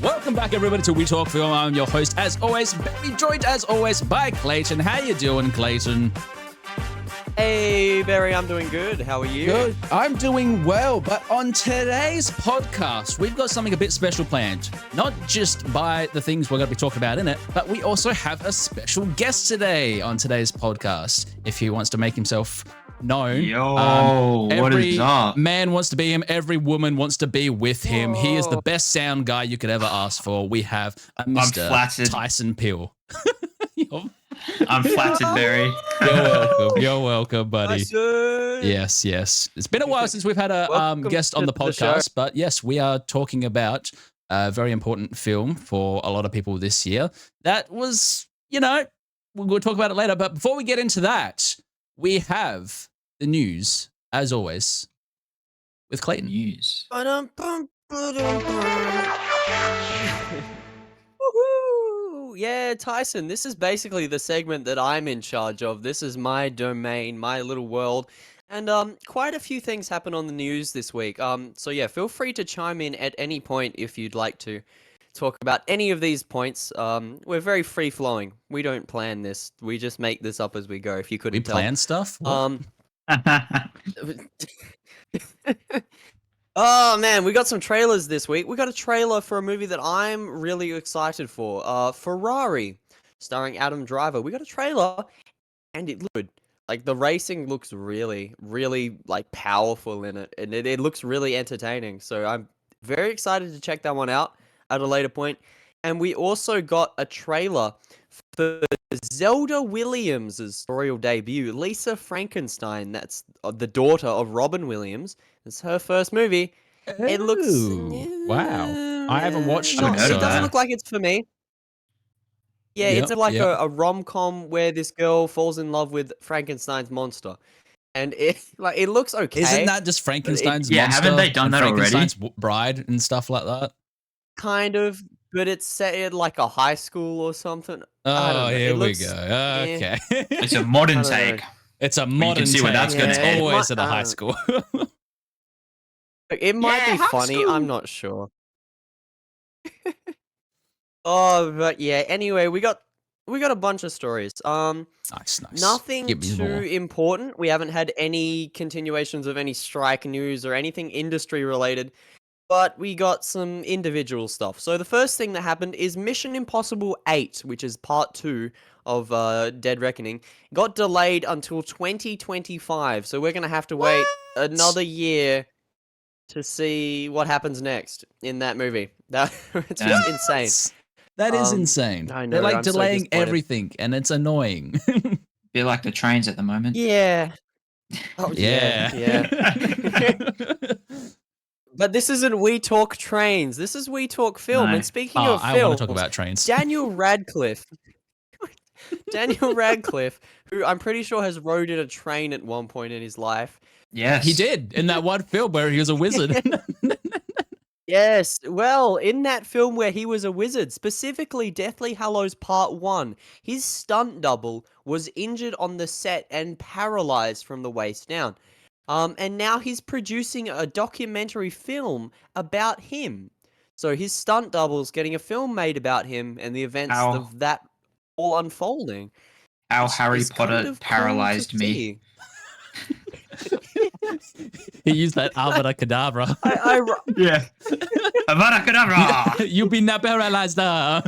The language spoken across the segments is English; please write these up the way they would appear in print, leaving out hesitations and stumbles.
Welcome back, everybody, to We Talk Film. I'm your host, as always, Barry, joined as always by Clayton. How you doing, Clayton? Hey, Barry, I'm doing good. How are you? Good. I'm doing well, but on today's podcast, we've got something a bit special planned. Not just by the things we're going to be talking about in it, but we also have a special guest today on today's podcast. If he wants to make himself known. What is up? Every man wants to be him. Every woman wants to be with him. He is the best sound guy you could ever ask for. We have a Mr. Tyson Peel. I'm flattered, Barry. You're welcome. You're welcome, buddy. Tyson. Yes. It's been a while since we've had a guest on the podcast, but yes, we are talking about a very important film for a lot of people this year. That was, we'll talk about it later. But before we get into that, we have the news, as always, with Clayton. News. Woohoo! Yeah, Tyson, this is basically the segment that I'm in charge of. This is my domain, my little world. And quite a few things happen on the news this week. So yeah, feel free to chime in at any point if you'd like to talk about any of these points. We're very free-flowing. We don't plan this. We just make this up as we go, if you couldn't tell. We plan stuff? What? Oh man, we got some trailers this week. We got a trailer for a movie that I'm really excited for. Ferrari, starring Adam Driver. We got a trailer, and it looked good. Like, the racing looks really, really, like, powerful in it, and it looks really entertaining. So I'm very excited to check that one out at a later point. And we also got a trailer for Zelda Williams' royal debut, Lisa Frankenstein. That's the daughter of Robin Williams. It's her first movie. It looks... Wow. I haven't watched it. It doesn't look like it's for me. Yeah, it's like a rom-com where this girl falls in love with Frankenstein's monster. And it looks okay. Isn't that just Frankenstein's monster? Yeah, haven't they done that already? Frankenstein's bride and stuff like that? Kind of, but it's set in like a high school or something. Oh, here we go. Okay. It's a modern take. It's a modern take. Where that's it's going. Always at a high school. It might be funny. I'm not sure. Oh, but yeah. Anyway, we got a bunch of stories. Nice. Nothing too important. We haven't had any continuations of any strike news or anything industry related, but we got some individual stuff. So the first thing that happened is Mission Impossible 8, which is part 2 of Dead Reckoning, got delayed until 2025. So we're gonna have to wait another year to see what happens next in that movie. It's just insane. That is insane. I know, They're like I'm so delaying everything, and it's annoying. They're like the trains at the moment. Yeah. Oh, yeah. But this isn't We Talk Trains. This is We Talk Film. No. And speaking of I film, want to talk about trains. Daniel Radcliffe, who I'm pretty sure has rode in a train at one point in his life. Yes. He did, in that one film where he was a wizard. Yes, well, in that film where he was a wizard, specifically Deathly Hallows Part 1, his stunt double was injured on the set and paralyzed from the waist down. And now he's producing a documentary film about him. So his stunt double's getting a film made about him and the events of that all unfolding. How Harry Potter paralyzed me. He used that Avada Kedavra. Yeah. Avada Kedavra! You've been paralyzed now.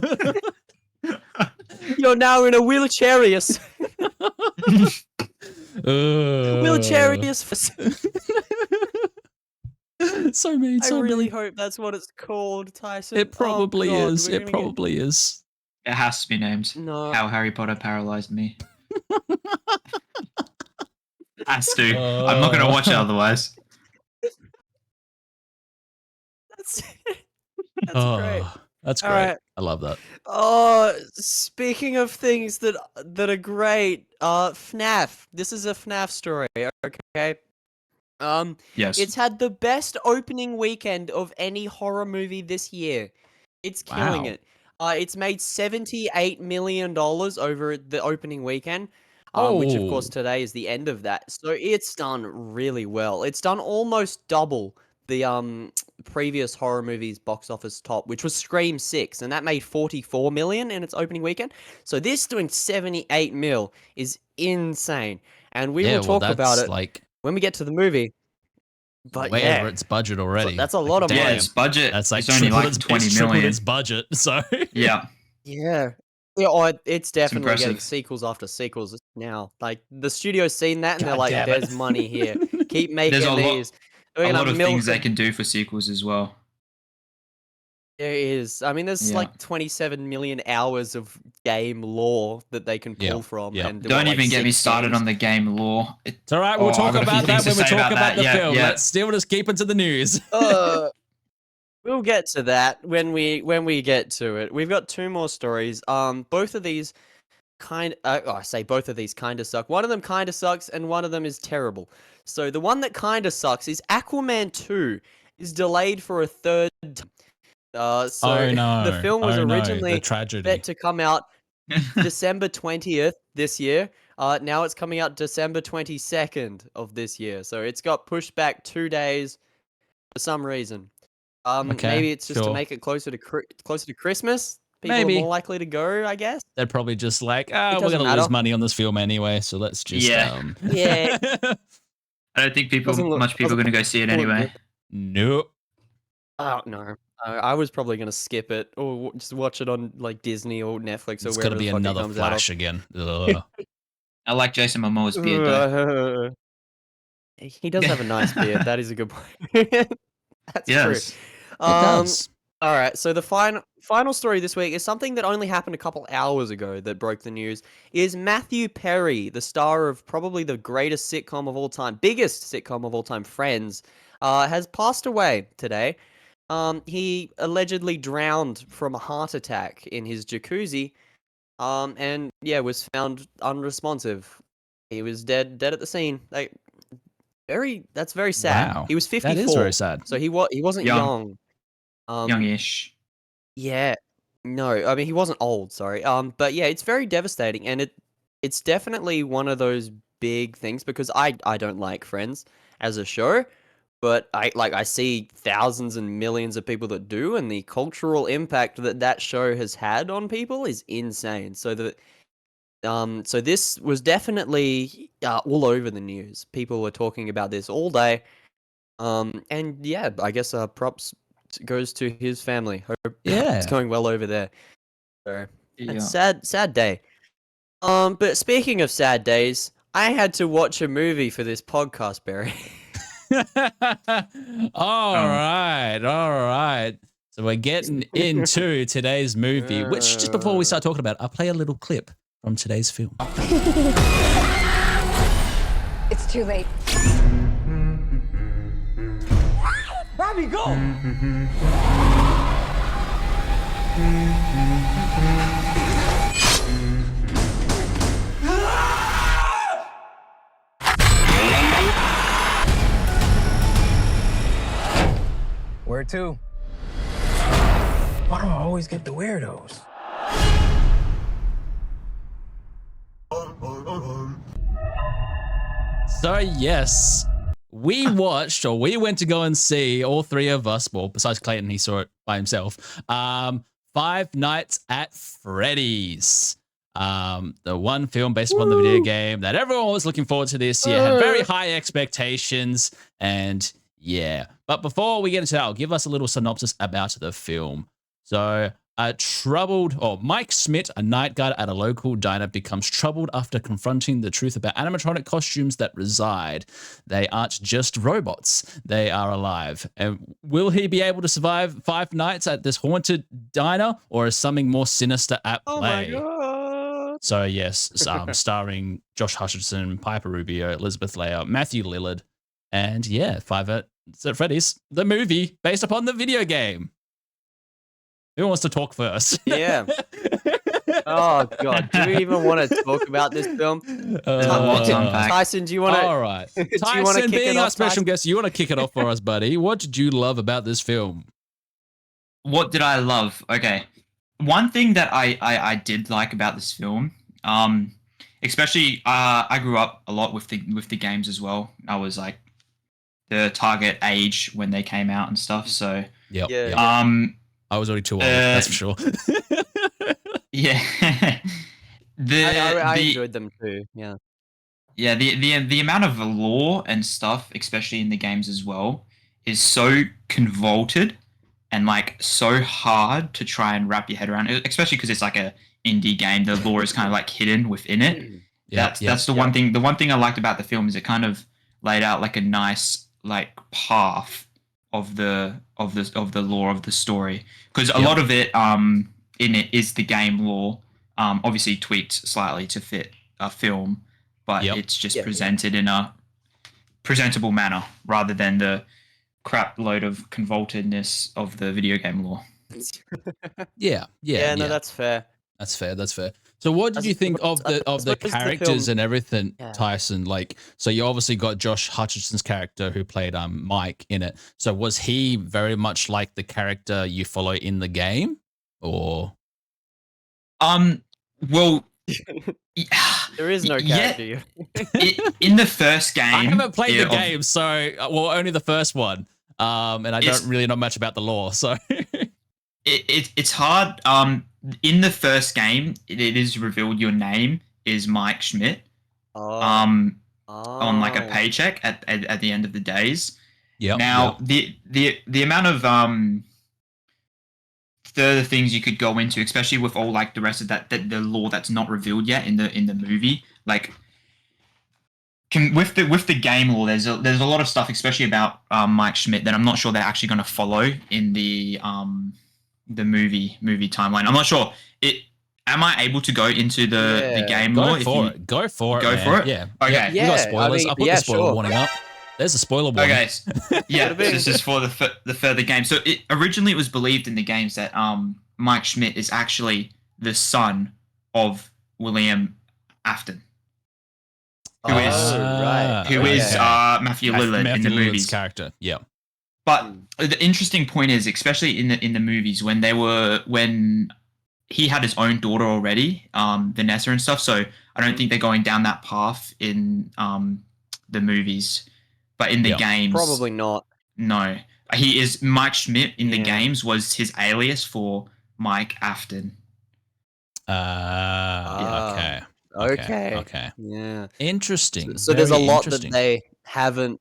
You're now in a wheelchairius. Wheelchairius. So mean. I really hope that's what it's called, Tyson. It probably is. It probably is. It has to be named. No. How Harry Potter paralyzed me. Has to. I'm not going to watch it otherwise. That's great. That's great. Right. I love that. Oh, speaking of things that are great, FNAF. This is a FNAF story, okay? Yes. It's had the best opening weekend of any horror movie this year. It's killing it. It's made $78 million over the opening weekend. Which of course today is the end of that. So it's done really well. It's done almost double the previous horror movie's box office top, which was Scream 6, and that made 44 million in its opening weekend. So this doing 78 mil is insane. And we will talk about it like when we get to the movie. But way yeah, over its budget already. that's a lot of Yeah, money. its budget. That's like it's only like 20 million. its budget. So Yeah. Yeah. Yeah, oh, it's definitely getting impressive. sequels after sequels now. Like, the studio's seen that, and they're God like, damn it. there's money here. Keep making There's these. We're a gonna lot of milk things they it. can do for sequels as well. There is. I mean, there's Yeah. like 27 million hours of game lore that they can pull Yeah, from. yeah. And Don't like, even get me 6 started games. on the game lore. it's all right. We'll Oh, talk I've got a few about that things when to we say talk about about the that. Yeah, film. yeah. Let's still just keep into the news. We'll get to that when we get to it. We've got 2 more stories. Both of these I say both of these kind of suck. One of them kind of sucks, and one of them is terrible. So the one that kind of sucks is Aquaman 2 is delayed for a third time. So Oh no! the film was the originally tragedy. set to come out December 20th this year. Now it's coming out December 22nd of this year. So it's got pushed back 2 days for some reason. Okay, Maybe it's just to sure. make it closer to Christmas. People Maybe. are more likely to go, I guess. They're probably just like, we're doesn't gonna matter. lose money on this film anyway, so let's just Yeah. Yeah. I don't think Doesn't look- much people are going to go see it doesn't look anyway. Nope. Oh no, I was probably gonna skip it or just watch it on like Disney or Netflix or It's wherever gonna be the fuck it another comes out of. Flash again. Ugh. I like Jason Momoa's beard though. He does have a nice beard. That is a good point. That's Yes. true. It does. All right. So the final story this week is something that only happened a couple hours ago that broke the news. Is Matthew Perry, the star of probably the greatest sitcom of all time, biggest sitcom of all time, Friends, has passed away today. He allegedly drowned from a heart attack in his jacuzzi, and yeah, was found unresponsive. He was dead at the scene. That's very sad. Wow. He was 54. That is very sad. So he wasn't young. Youngish. Yeah. No, I mean he wasn't old, sorry. But yeah, it's very devastating, and it's definitely one of those big things because I don't like Friends as a show, but I see thousands and millions of people that do, and the cultural impact that show has had on people is insane. So this was definitely all over the news. People were talking about this all day. And yeah, I guess props goes to his family. Hope Yeah. it's going well over there. So Yeah. it's sad day. But speaking of sad days, I had to watch a movie for this podcast, Barry. all right. So we're getting into today's movie, which just before we start talking about it, I'll play a little clip from today's film. It's too late. Robbie, go! Where to? Why do I always get the weirdos? So yes, we went to go and see, all 3 of us, well, besides Clayton, he saw it by himself, Five Nights at Freddy's. The one film based upon the video game that everyone was looking forward to this year, had very high expectations, and yeah. But before we get into that, I'll give us a little synopsis about the film. So, Mike Schmidt, a night guard at a local diner, becomes troubled after confronting the truth about animatronic costumes that reside. They aren't just robots, they are alive. And will he be able to survive 5 nights at this haunted diner, or is something more sinister at play? Oh my god. So yes, starring Josh Hutcherson, Piper Rubio, Elizabeth Layer, Matthew Lillard, and yeah, Five Nights at Freddy's, the movie based upon the video game. Who wants to talk first? Yeah. Oh god, do we even want to talk about this film? Tyson, do you want to? All right, wanna Tyson, kick it being our off, special Tyson? guest, you want to kick it off for us, buddy? What did you love about this film? What did I love? Okay. One thing that I did like about this film, especially I grew up a lot with the games as well. I was like the target age when they came out and stuff. So Yep. Yeah, yep. yeah. I was already too old. That's for sure. yeah, I the enjoyed them too. Yeah. yeah the amount of lore and stuff, especially in the games as well, is so convoluted and like so hard to try and wrap your head around. Especially because it's like a indie game. The lore is kind of like hidden within it. Yep. That's the one thing. The one thing I liked about the film is it kind of laid out like a nice like path of the lore of the story, because a Yep. lot of it in it is the game lore, obviously tweaked slightly to fit a film, but Yep. it's just Yeah, yeah. presented in a presentable manner rather than the crap load of convoltedness of the video game lore. Yeah. Yeah, no, that's fair. That's fair. That's fair. So, what did I you think suppose- of the I suppose the characters film- and everything, Yeah. Tyson? Like, so you obviously got Josh Hutcherson's character who played Mike in it. So, was he very much like the character you follow in the game, or? Well, There is no yeah, character. in the first game, I haven't played the of- game, so well, only the first one. And I It's- don't really know much about the lore, so. It's hard. In the first game, it is revealed your name is Mike Schmidt. Oh. On like a Oh. paycheck at the end of the days. Yeah. Now the amount of further things you could go into, especially with all like the rest of that the lore that's not revealed yet in the movie, like. With the game lore, there's a lot of stuff, especially about Mike Schmidt, that I'm not sure they're actually going to follow in the movie timeline. I'm not sure. Am I able to go into the game lore? Go for it. Go man. for it? Yeah. Okay. We Yeah, got spoilers. I mean, I'll put yeah, the spoiler sure. warning up. There's a spoiler warning. Okay. Yeah, Bada bing. this is for the further game. So originally it was believed in the games that Mike Schmidt is actually the son of William Afton, who is Matthew Lillard in the Lillard's movies. character. Yeah. But the interesting point is, especially in the movies, when he had his own daughter already, Vanessa and stuff. So I don't think they're going down that path in the movies, but in the games, Probably not. no. He is Mike Schmidt in the Yeah. games was his alias for Mike Afton. Okay. Okay. Yeah. Interesting. So there's a Very lot that interesting. they haven't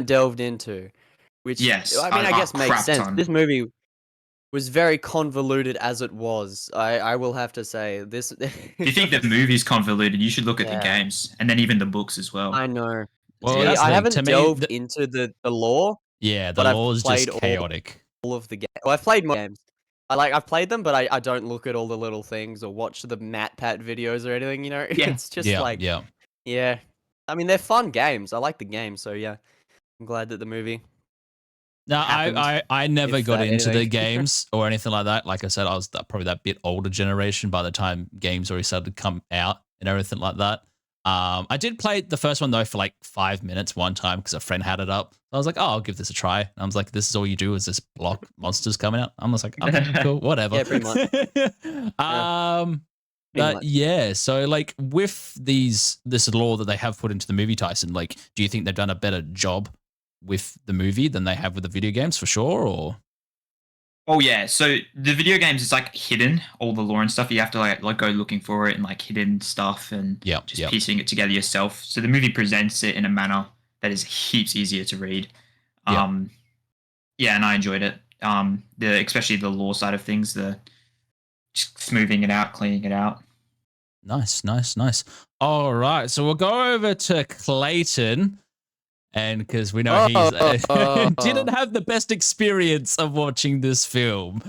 delved into, which Yes, I mean, I guess a makes crap sense. ton. This movie was very convoluted as it was. I will have to say this. If you think the movie's convoluted, you should look at the Yeah. games and then even the books as well. I know. Well, See, that's the I thing. haven't To me, delved into the lore. Yeah, the but I've lore is played just all- chaotic. All of the games. Well, I've played more games. I've played them, but I don't look at all the little things or watch the MatPat videos or anything. You know, Yeah. it's just Yeah. like Yeah. yeah. I mean, they're fun games. I like the game, so yeah. I'm glad that the movie. No, happened, I never if got that, into the anything. games or anything like that. Like I said, I was probably that bit older generation by the time games already started to come out and everything like that. I did play the first one though for like 5 minutes one time because a friend had it up. I was like, oh, I'll give this a try. And I was like, this is all you do is this block monsters coming out. I'm just like, okay, cool, whatever. Yeah, pretty much. But much. yeah, so like with this lore that they have put into the movie, Tyson, like, do you think they've done a better job with the movie than they have with the video games for sure? Or Oh yeah, so the video games is like hidden, all the lore and stuff. You have to like go looking for it and like hidden stuff and just piecing it together yourself. So the movie presents it in a manner that is heaps easier to read. Yeah, and I enjoyed it. Especially the lore side of things, the just smoothing it out, cleaning it out. Nice. All right, so we'll go over to Clayton. And because we know he didn't have the best experience of watching this film.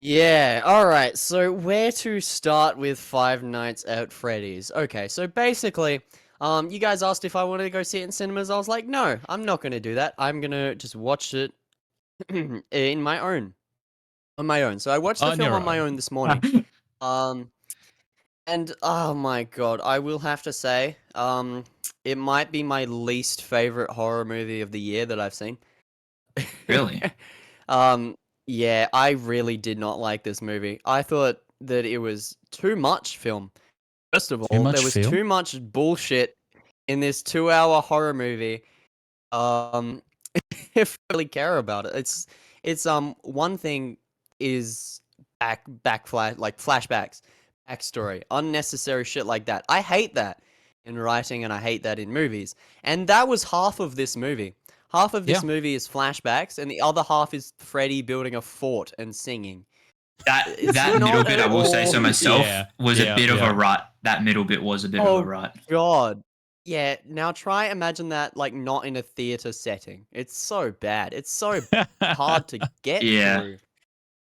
Yeah, alright, so where to start with Five Nights at Freddy's? Okay, so basically, you guys asked if I wanted to go see it in cinemas. I was like, no, I'm not going to do that. I'm going to just watch it on my own. So I watched the film on my own this morning. And oh my god, I will have to say, it might be my least favorite horror movie of the year that I've seen. Really? Yeah, I really did not like this movie. I thought that it was too much film. First of all, there was too much bullshit in this 2-hour horror movie. If I really care about it, it's one thing is flashbacks, backstory, unnecessary shit like that. I hate that in writing, and I hate that in movies. And that was half of this movie. Half of this movie is flashbacks, and the other half is Freddy building a fort and singing. That It's middle not bit, I at will say all- so myself, was a bit of yeah. a rut. That middle bit was a bit of Oh a rut. God. Yeah, now try imagine that like not in a theater setting. It's so bad. It's so hard to get Yeah. through.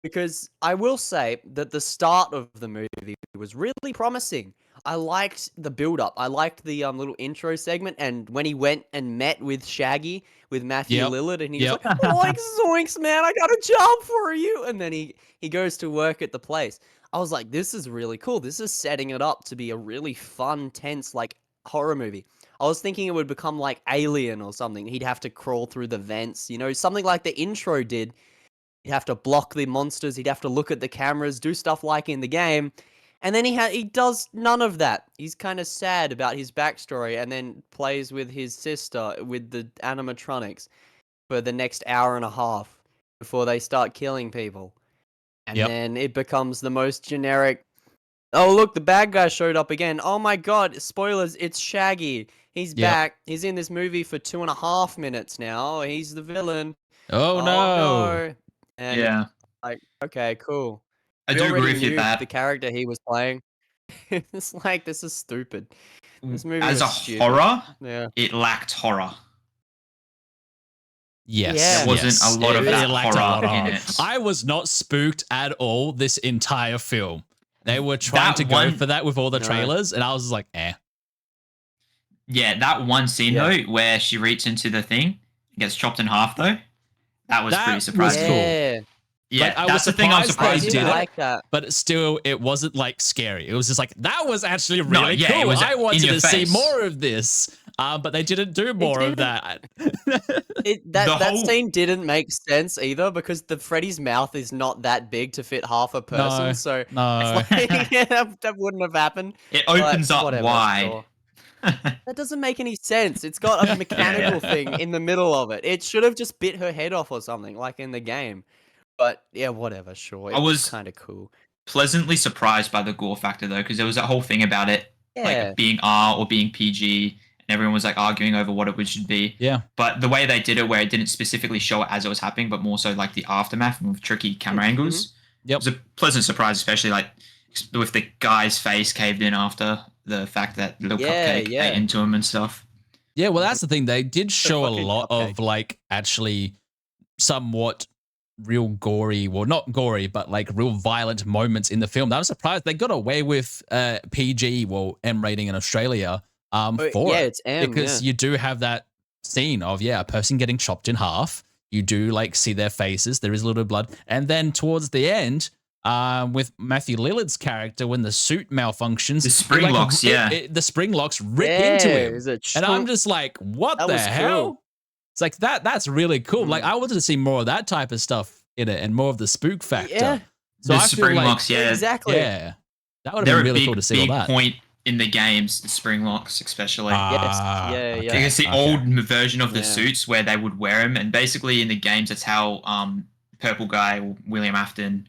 Because I will say that the start of the movie was really promising. I liked the build up. I liked the little intro segment, and when he went and met with Shaggy, with Matthew Yep. Lillard, and he was Yep. like, "Zoinks, zoinks, man! I got a job for you." And then he goes to work at the place. I was like, "This is really cool. This is setting it up to be a really fun, tense, like horror movie." I was thinking it would become like Alien or something. He'd have to crawl through the vents, you know, something like the intro did. He'd have to block the monsters. He'd have to look at the cameras, do stuff like in the game. And then he does none of that. He's kind of sad about his backstory, and then plays with his sister with the animatronics for the next hour and a half before they start killing people. And Yep. then it becomes the most generic. Oh, look, the bad guy showed up again. Oh my God, spoilers, it's Shaggy. He's Yep. back. He's in this movie for 2.5 minutes now. He's the villain. Oh, no. And Yeah. like, okay, cool. I We do already agree with you knew that the character he was playing. It's like, this is stupid. This movie as was a stupid. horror, Yeah. it lacked horror. Yes. Yeah. There wasn't a lot of It that lacked a lot of horror in horror. it. I was not spooked at all this entire film. They were trying That to go one- for that with all the No. trailers, and I was just like, eh. Yeah, that one scene though, where she reaches into the thing, gets chopped in half though, that was That pretty was surprising. cool. Yeah. Yeah, Like, I that's was the thing I'm surprised I they surprised did did it. about. like that. But still, it wasn't like scary. It was just like, that was actually really yeah, it cool. was I in wanted your to see face. more of this. But they didn't do more of that. That whole- scene didn't make sense either, because the Freddy's mouth is not that big to fit half a person. No, So no. it's like, yeah, that wouldn't have happened. It But opens up whatever, wide. sure. That doesn't make any sense. It's got a mechanical thing in the middle of it. It should have just bit her head off or something, like in the game. But yeah, whatever, sure. It I was was- kind of cool. Pleasantly surprised by the gore factor though, because there was that whole thing about it Yeah. like being R or being PG, and everyone was like arguing over what it should be. Yeah. But the way they did it, where it didn't specifically show it as it was happening, but more so like the aftermath with tricky camera angles, Yep. was a pleasant surprise, especially like with the guy's face caved in after the fact that little cupcake Yeah. ate into him and stuff. Yeah, well, that's the thing. They did show a fucking lot of cupcake. like actually somewhat real gory, well, not gory, but like real violent moments in the film. I was surprised they got away with PG, well, M rating in Australia for yeah, it. it's M, because yeah. you do have that scene of a person getting chopped in half. You do like see their faces. There is a little bit of blood, and then towards the end, with Matthew Lillard's character, when the suit malfunctions, The spring locks, the spring locks rip into him. Is it And I'm just like, what That the was hell? cool. It's like that's really cool. Like I wanted to see more of that type of stuff in it and more of the spook factor. Yeah. So The I feel spring like, locks, yeah. Exactly. yeah, that would have They're been a really big, cool to see all big that. point in the games, the spring locks especially. Ah, Yeah, yeah. okay, Because the okay. old version of the Yeah. suits where they would wear them, and basically in the games, that's how Purple Guy, or William Afton,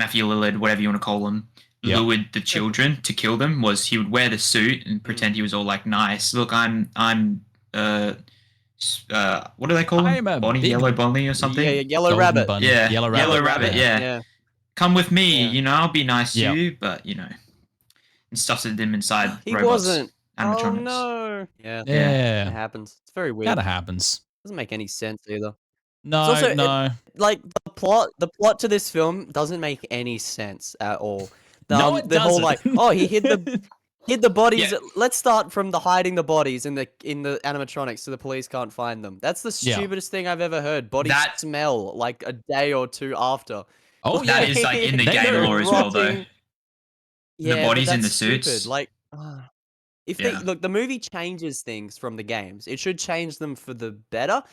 Matthew Lillard, whatever you want to call him, Yep. lured the children to kill them. Was he would wear the suit and pretend he was all like nice. Look, I'm what do they call I'm a him? Bonnie, big- Yellow Bonnie or something. Yeah, Yellow Golden Rabbit. Bunny. Yeah, Yellow Yellow Rabbit. Rabbit, yeah. Yeah. Come with me, Yeah. you know, I'll be nice to Yeah. you, but you know, and stuffed them inside He robots, wasn't. Oh animatronics. no. Yeah. It Yeah, happens. It's very weird. that happens. Doesn't make any sense either. No, also- no. Like the plot to this film doesn't make any sense at all. No, it the whole doesn't. like, oh, he hid the bodies. Yeah. Let's start from the hiding the bodies in the animatronics so the police can't find them. That's the Yeah. stupidest thing I've ever heard. Bodies That- smell like a day or two after. Oh That yeah, is like in the They game go lore as well, though. rotting. Yeah, but bodies in that's the suits. stupid. Like, if Yeah. look, the movie changes things from the games. It should change them for the better,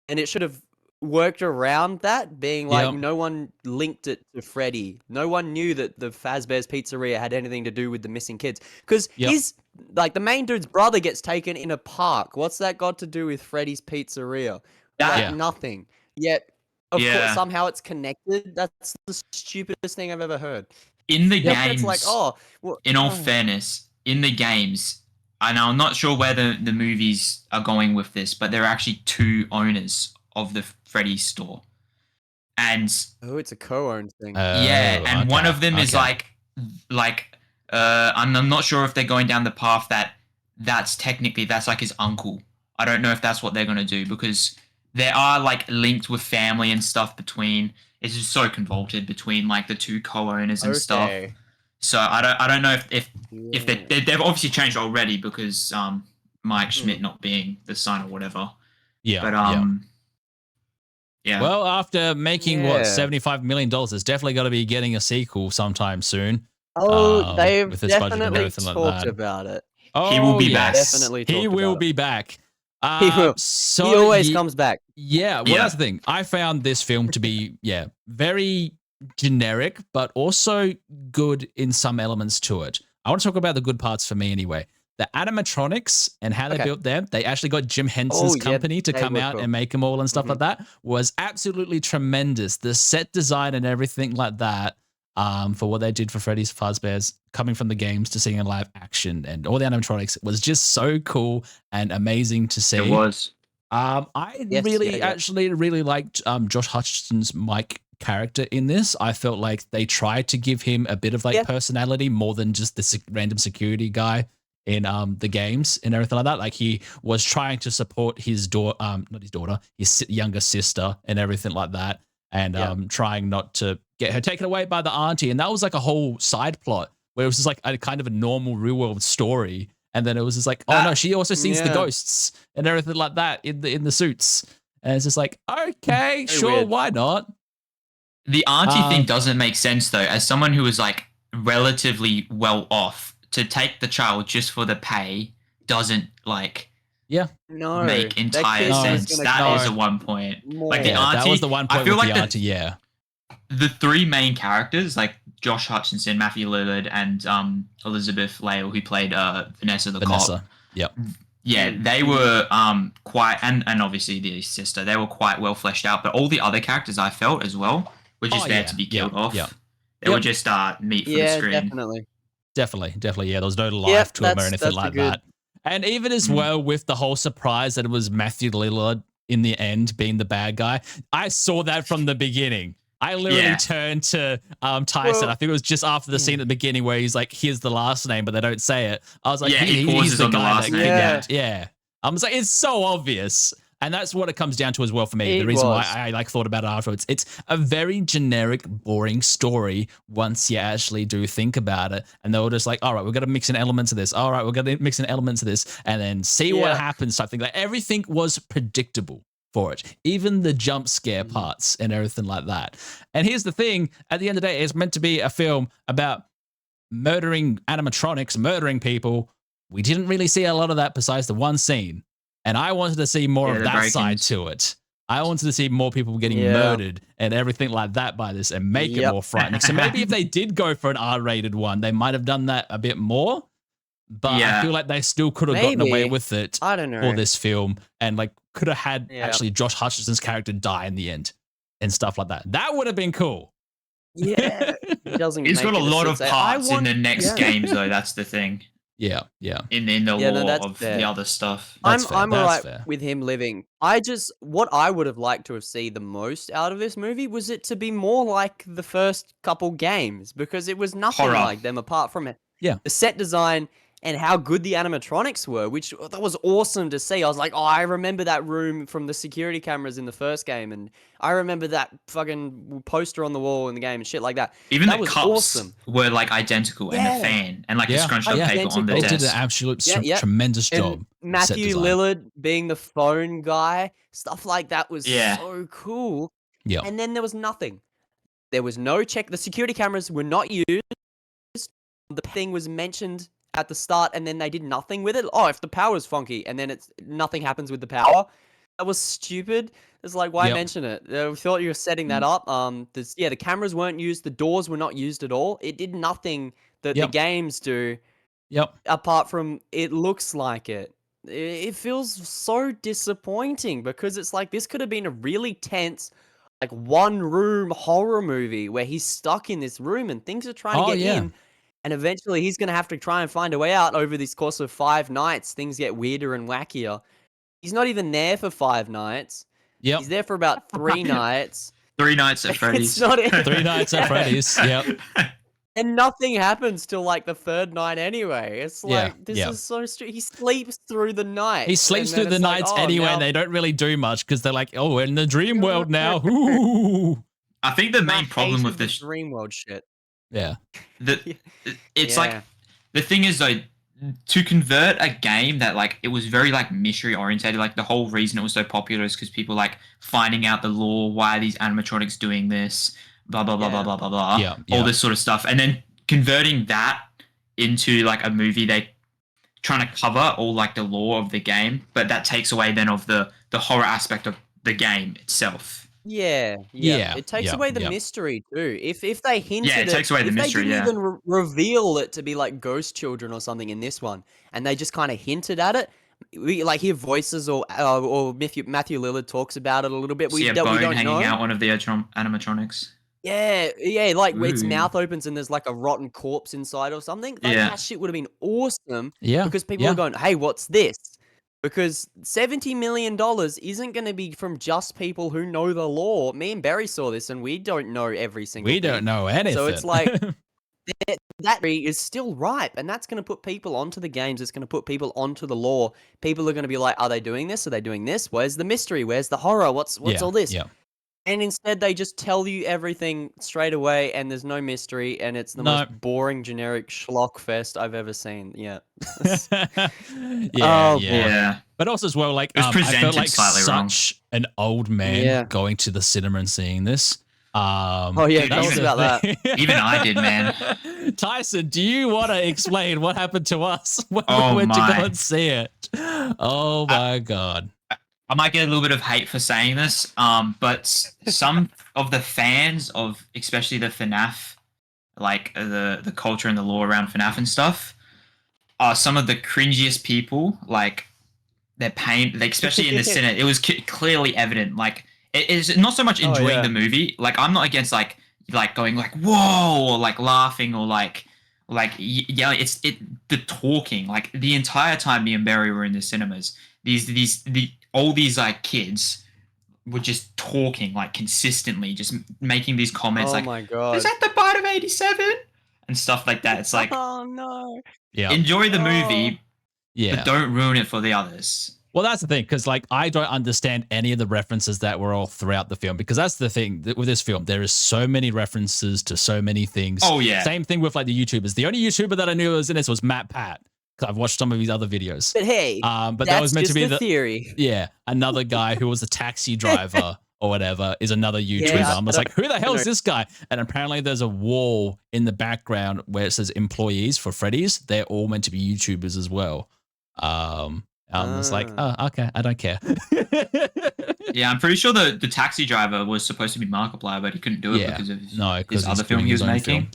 and it should have worked around that, being like, Yep. no one linked it to Freddy. No one knew that the Fazbear's Pizzeria had anything to do with the missing kids. Because Yep. his, like, the main dude's brother gets taken in a park. What's that got to do with Freddy's Pizzeria? Like, Yeah. nothing. Yet, of course, Yeah. somehow it's connected. That's the stupidest thing I've ever heard. In the Yep, games, it's like, oh, well, in all oh. fairness, in the games, and I'm not sure where the movies are going with this, but there are actually two owners of the Freddy's store. And Oh, it's a co-owned thing. yeah, and one of them is okay. I'm not sure if they're going down the path that's like his uncle. I don't know if that's what they're going to do, because there are like linked with family and stuff between. It's just so convoluted between like the two co-owners and stuff. Okay. So I don't know if they've obviously changed already, because Mike Schmidt not being the son or whatever. Yeah. But yeah. Well, after making what $75 million, it's definitely got to be getting a sequel sometime soon. Oh, they've with this budget and definitely everything like talked that. about it. Oh, He will be back. Definitely He talked will about be back. He will. So He always comes back. Yeah, well, that's the thing. I found this film to be, very generic, but also good in some elements to it. I want to talk about the good parts for me anyway. The animatronics and how they built them, they actually got Jim Henson's company to come out and make them all and stuff like that, was absolutely tremendous. The set design and everything like that, for what they did for Freddy's Fazbear's, coming from the games to seeing in live action, and all the animatronics was just so cool and amazing to see. It was. I actually really liked Josh Hutcherson's Mike character in this. I felt like they tried to give him a bit of personality more than just the random security guy in the games and everything like that. Like, he was trying to support his his younger sister and everything like that, and trying not to get her taken away by the auntie. And that was like a whole side plot where it was just like a kind of a normal real world story. And then it was just like, oh no, she also sees the ghosts and everything like that in the suits. And it's just like, okay, sure, weird. why not? The auntie thing doesn't make sense though. As someone who is like relatively well off, to take the child just for the pay doesn't make entire sense. That is a one point. Like the auntie, that was the one point I feel with like the auntie, the three main characters, like Josh Hutcherson, Matthew Lillard, and Elizabeth Lale, who played Vanessa the cop. Yep. Yeah, they were quite, and obviously the sister, they were quite well fleshed out. But all the other characters, I felt as well, were just there to be killed off. Yep. They were just meat for the screen. Definitely. Yeah, there was no life to him or anything like that. And even as well with the whole surprise that it was Matthew Lillard in the end being the bad guy, I saw that from the beginning. I literally turned to Tyson. I think it was just after the scene at the beginning where he's like, here's the last name, but they don't say it. I was like, he's the guy that killed out. Yeah. I was like, it's so obvious. And that's what it comes down to as well for me. The reason why I thought about it afterwards. It's a very generic, boring story once you actually do think about it. And they were just like, all right, we're going to mix in elements of this. All right, we're going to mix in elements of this and then see what happens. Something like everything was predictable for it. Even the jump scare parts and everything like that. And here's the thing. At the end of the day, it's meant to be a film about murdering animatronics, murdering people. We didn't really see a lot of that besides the one scene. And I wanted to see more of that side to it. I wanted to see more people getting murdered and everything like that by this and make it more frightening. So maybe if they did go for an R-rated one, they might have done that a bit more. But I feel like they still could have gotten away with it for this film, and like could have had actually Josh Hutcherson's character die in the end and stuff like that. That would have been cool. Yeah. He's got a lot of parts in the next games though, that's the thing. Yeah. In the lore of the other stuff. I'm alright with him living. What I would have liked to have seen the most out of this movie was it to be more like the first couple games, because it was nothing like them apart from the set design and how good the animatronics were, which that was awesome to see. I was like, oh, I remember that room from the security cameras in the first game, and I remember that fucking poster on the wall in the game and shit like that. Even that the was cups awesome. Were like identical, and the fan, and like the scrunched up paper on the desk. They did an absolute tremendous job. And Matthew Lillard being the phone guy, stuff like that was so cool. Yeah. And then there was nothing. There was no check. The security cameras were not used. The thing was mentioned at the start, and then they did nothing with it. Oh, if the power's funky, and then nothing happens with the power. That was stupid. It's like, why Yep. mention it? We thought you were setting that up. The cameras weren't used. The doors were not used at all. It did nothing that the Yep. games do, Yep. apart from it looks like it. It feels so disappointing because it's like this could have been a really tense, like one room horror movie where he's stuck in this room and things are trying to get in. And eventually he's going to have to try and find a way out over this course of 5 nights. Things get weirder and wackier. He's not even there for 5 nights. Yep. He's there for about 3 nights. 3 Nights at Freddy's. It's not 3 Nights at Freddy's. Yep. And nothing happens till like the 3rd night anyway. It's Yeah, like, this yeah. is so strange. He sleeps through the night. He sleeps through the nights anyway, and they don't really do much because they're like, oh, we're in the dream world now. Ooh. I think the main problem with this, dream world shit. Yeah. It's like, the thing is though, to convert a game that like it was very like mystery orientated, like the whole reason it was so popular is because people like finding out the lore, why are these animatronics doing this, blah blah blah blah blah blah blah, all this sort of stuff, and then converting that into like a movie, they trying to cover all like the lore of the game, but that takes away then of the horror aspect of the game itself. Yeah. It takes away the mystery too. If they hinted, it takes away the mystery. They didn't even reveal it to be like ghost children or something in this one, and they just kind of hinted at it. We like hear voices or Matthew Lillard talks about it a little bit. See a bone hanging out one of the animatronics. Yeah, like its mouth opens and there's like a rotten corpse inside or something. Like, that shit would have been awesome. Yeah, because people are going, "Hey, what's this?" Because $70 million isn't going to be from just people who know the lore. Me and Barry saw this, and we don't know every single. We don't know anything. So it's like that is still ripe, and that's going to put people onto the games. It's going to put people onto the lore. People are going to be like, "Are they doing this? Are they doing this? Where's the mystery? Where's the horror? What's all this?" Yeah. And instead, they just tell you everything straight away, and there's no mystery, and it's the most boring, generic schlock fest I've ever seen. Yeah. Yeah. But also as well, like it was I felt like such an old man going to the cinema and seeing this. Tell us about that. Even I did, man. Tyson, do you want to explain what happened to us when we went to go and see it? Oh my god. I might get a little bit of hate for saying this, but some of the fans of, especially the FNAF, like the culture and the lore around FNAF and stuff, are some of the cringiest people. Like their pain, like, especially in the cinema, it was clearly evident. Like it is not so much enjoying the movie. Like I'm not against like going like whoa or like laughing or like it's the talking. Like the entire time me and Barry were in the cinemas, all these like kids were just talking like consistently, just making these comments like, my god, is that the bite of 87 and stuff like that. It's like, oh no, enjoy the movie, but don't ruin it for the others. Well, that's the thing, because like I don't understand any of the references that were all throughout the film, because that's the thing with this film. There is so many references to so many things. Oh yeah. Same thing with like the YouTubers. The only YouTuber that I knew was in this was Matt Pat. I've watched some of his other videos. But hey, but that was meant to be the theory. Yeah, another guy who was a taxi driver or whatever is another YouTuber. Yeah, I'm just like, who the hell is this guy? And apparently there's a wall in the background where it says employees for Freddy's. They're all meant to be YouTubers as well. I'm just like, oh, okay, I don't care. Yeah, I'm pretty sure the taxi driver was supposed to be Markiplier, but he couldn't do it because of his other film he was making.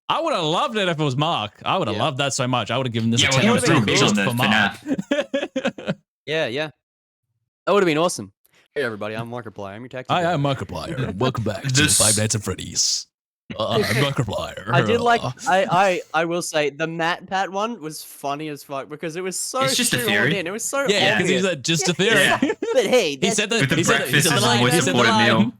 I would have loved it if it was Mark. I would have loved that so much. I would have given this a 10 it out was of real 10 big just on the for Mark. FNAF. Yeah. That would have been awesome. Hey everybody, I'm Markiplier. I'm your taxi driver. I am Markiplier. Welcome back to Five Nights at Freddy's. I'm Markiplier. I did like. I will say the Matt Pat one was funny as fuck because it was so. It's just a shoehorned theory. in. It was so. Yeah, because he said just a theory. Yeah. But hey, he said that. With the He said breakfast the is line. always He said the supported line. meal.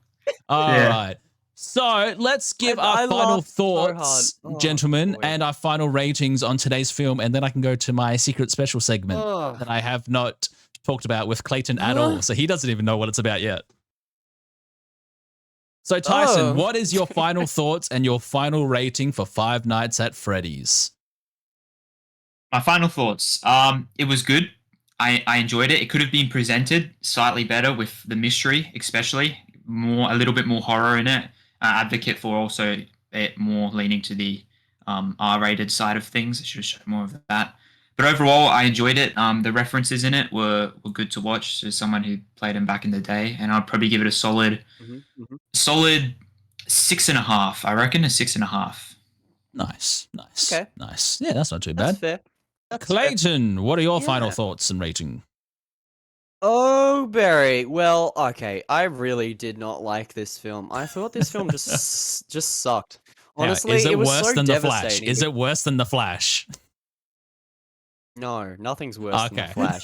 All right. So let's give our I final laughed so thoughts, hard. Oh, gentlemen, boy. and our final ratings on today's film, and then I can go to my secret special segment that I have not talked about with Clayton at all. So he doesn't even know what it's about yet. So Tyson, what is your final thoughts and your final rating for Five Nights at Freddy's? My final thoughts. It was good. I enjoyed it. It could have been presented slightly better with the mystery, especially a little bit more horror in it. Advocate for also it more leaning to the R-rated side of things. It should have shown more of that. But overall, I enjoyed it. The references in it were good to watch. As someone who played them back in the day, and I'd probably give it a solid 6.5. I reckon a 6.5. Nice. Okay. Nice. Yeah, that's not too That's bad. fair. That's fair. Clayton, what are your final Yeah. thoughts and rating? Oh, Barry. Well, okay. I really did not like this film. I thought this film just sucked. Now, Honestly, is it was worse so than The Flash? devastating. Is it worse than The Flash? No, nothing's worse than The Okay. Flash.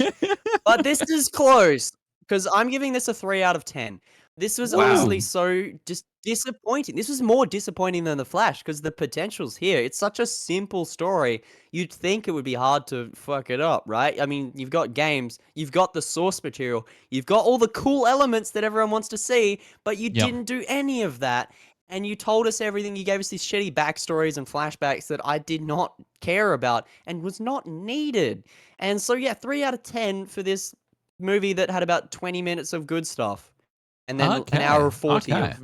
But this is close because I'm giving this a 3 out of 10. This was Wow. honestly so just disappointing. This was more disappointing than The Flash because the potential's here. It's such a simple story. You'd think it would be hard to fuck it up, right? I mean, you've got games, you've got the source material, you've got all the cool elements that everyone wants to see, but you Yep. didn't do any of that. And you told us everything. You gave us these shitty backstories and flashbacks that I did not care about and was not needed. And so, yeah, 3 out of 10 for this movie that had about 20 minutes of good stuff. And then an hour 40 okay. of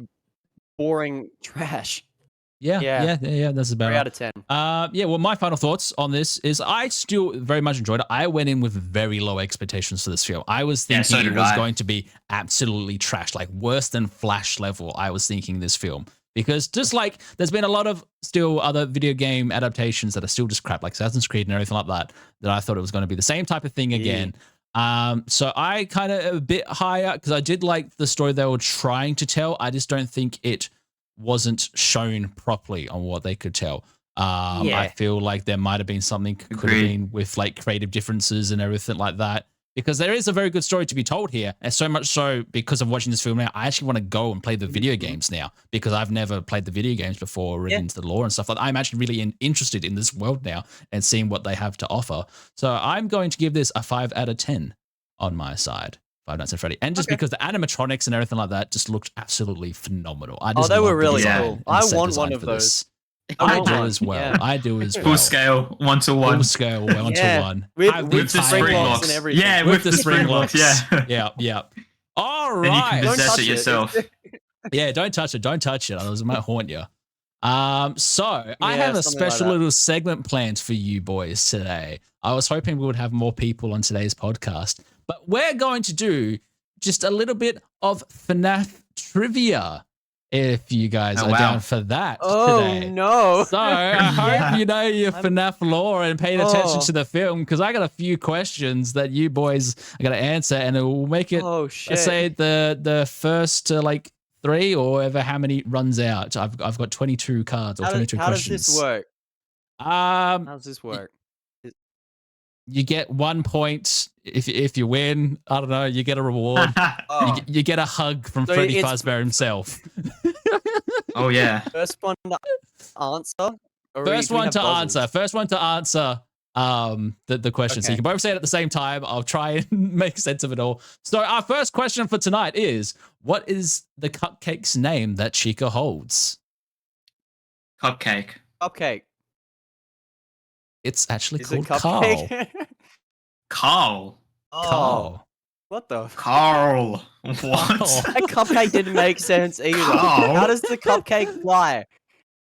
boring trash. Yeah, that's about 3 out of 10. Yeah, well, my final thoughts on this is I still very much enjoyed it. I went in with very low expectations for this film. I was thinking so it did was I. going to be absolutely trash, like worse than Flash level. I was thinking this film. Because just like there's been a lot of still other video game adaptations that are still just crap, like Assassin's Creed and everything like that, that I thought it was going to be the same type of thing again. So I kind of a bit higher because I did like the story they were trying to tell. I just don't think it wasn't shown properly on what they could tell. I feel like there might have been something could have been with like creative differences and everything like that. Because there is a very good story to be told here. And so much so because of watching this film now, I actually want to go and play the video games now because I've never played the video games before, read into the lore and stuff like that. I'm actually really interested in this world now and seeing what they have to offer. So I'm going to give this a 5 out of 10 on my side. Five Nights at Freddy. And just because the animatronics and everything like that just looked absolutely phenomenal. I just They were love the really design cool. and I set want design one of for those. this. I I want do one. as well. Yeah. I do as well. Full scale, 1-to-1. Full scale, 1-to-1. With the spring locks and everything. Yeah, With with the the spring spring locks. locks. Yeah. Yeah. All Then you right. can Don't possess touch it it. yourself. Yeah, don't touch it. Don't touch it. Otherwise, it might haunt you. So I Yeah, have a something like special that. little segment planned for you boys today. I was hoping we would have more people on today's podcast, but we're going to do just a little bit of FNAF trivia. If you guys are down for that today. No. So I hope you know your FNAF lore and paid attention Oh. to the film because I got a few questions that you boys are going to answer and it will make it, Oh shit. let's say the first like 3 or ever how many runs out. I've got 22 cards or How 22 does questions. this work? How Um, does this work? you get 1 point if you win. I don't know. You get a reward. Oh, You get a hug from So Freddy it's- Fazbear himself. Oh yeah. first one to answer. Or First do we one have to buzzers? answer. First one to answer the question. So you Okay. can both say it at the same time. I'll try and make sense of it all. So our first question for tonight is, what is the cupcake's name that Chica holds? Cupcake. Cupcake. It's actually Is it called Carl. cupcake? Carl. Oh, Carl. what the? Carl. What? That cupcake didn't make sense either. Carl? How does the cupcake fly?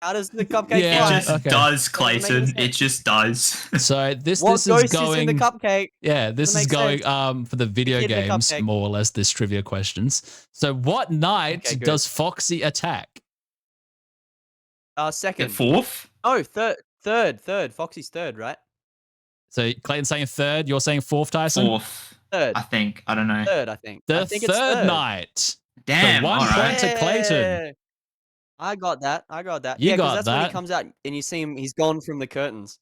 How does the cupcake Yeah, It fly? just Okay. does, make Clayton. any It sense. just does. So this What is ghost going is in the cupcake? Yeah, this Doesn't is make going for the video kid in the games, cupcake. more or less, this trivia questions. So what night Okay, good. does Foxy attack? Second. Fourth? Oh, third. Foxy's third, right? So Clayton's saying 3rd, you're saying 4th, Tyson? Fourth. Third. I think. I don't know. Third, I think. The I think it's third night. Damn. So 1 all point right. to Clayton. Yeah. I got that. You Yeah, 'cause got that's when that. he comes out and you see him. He's gone from the curtains.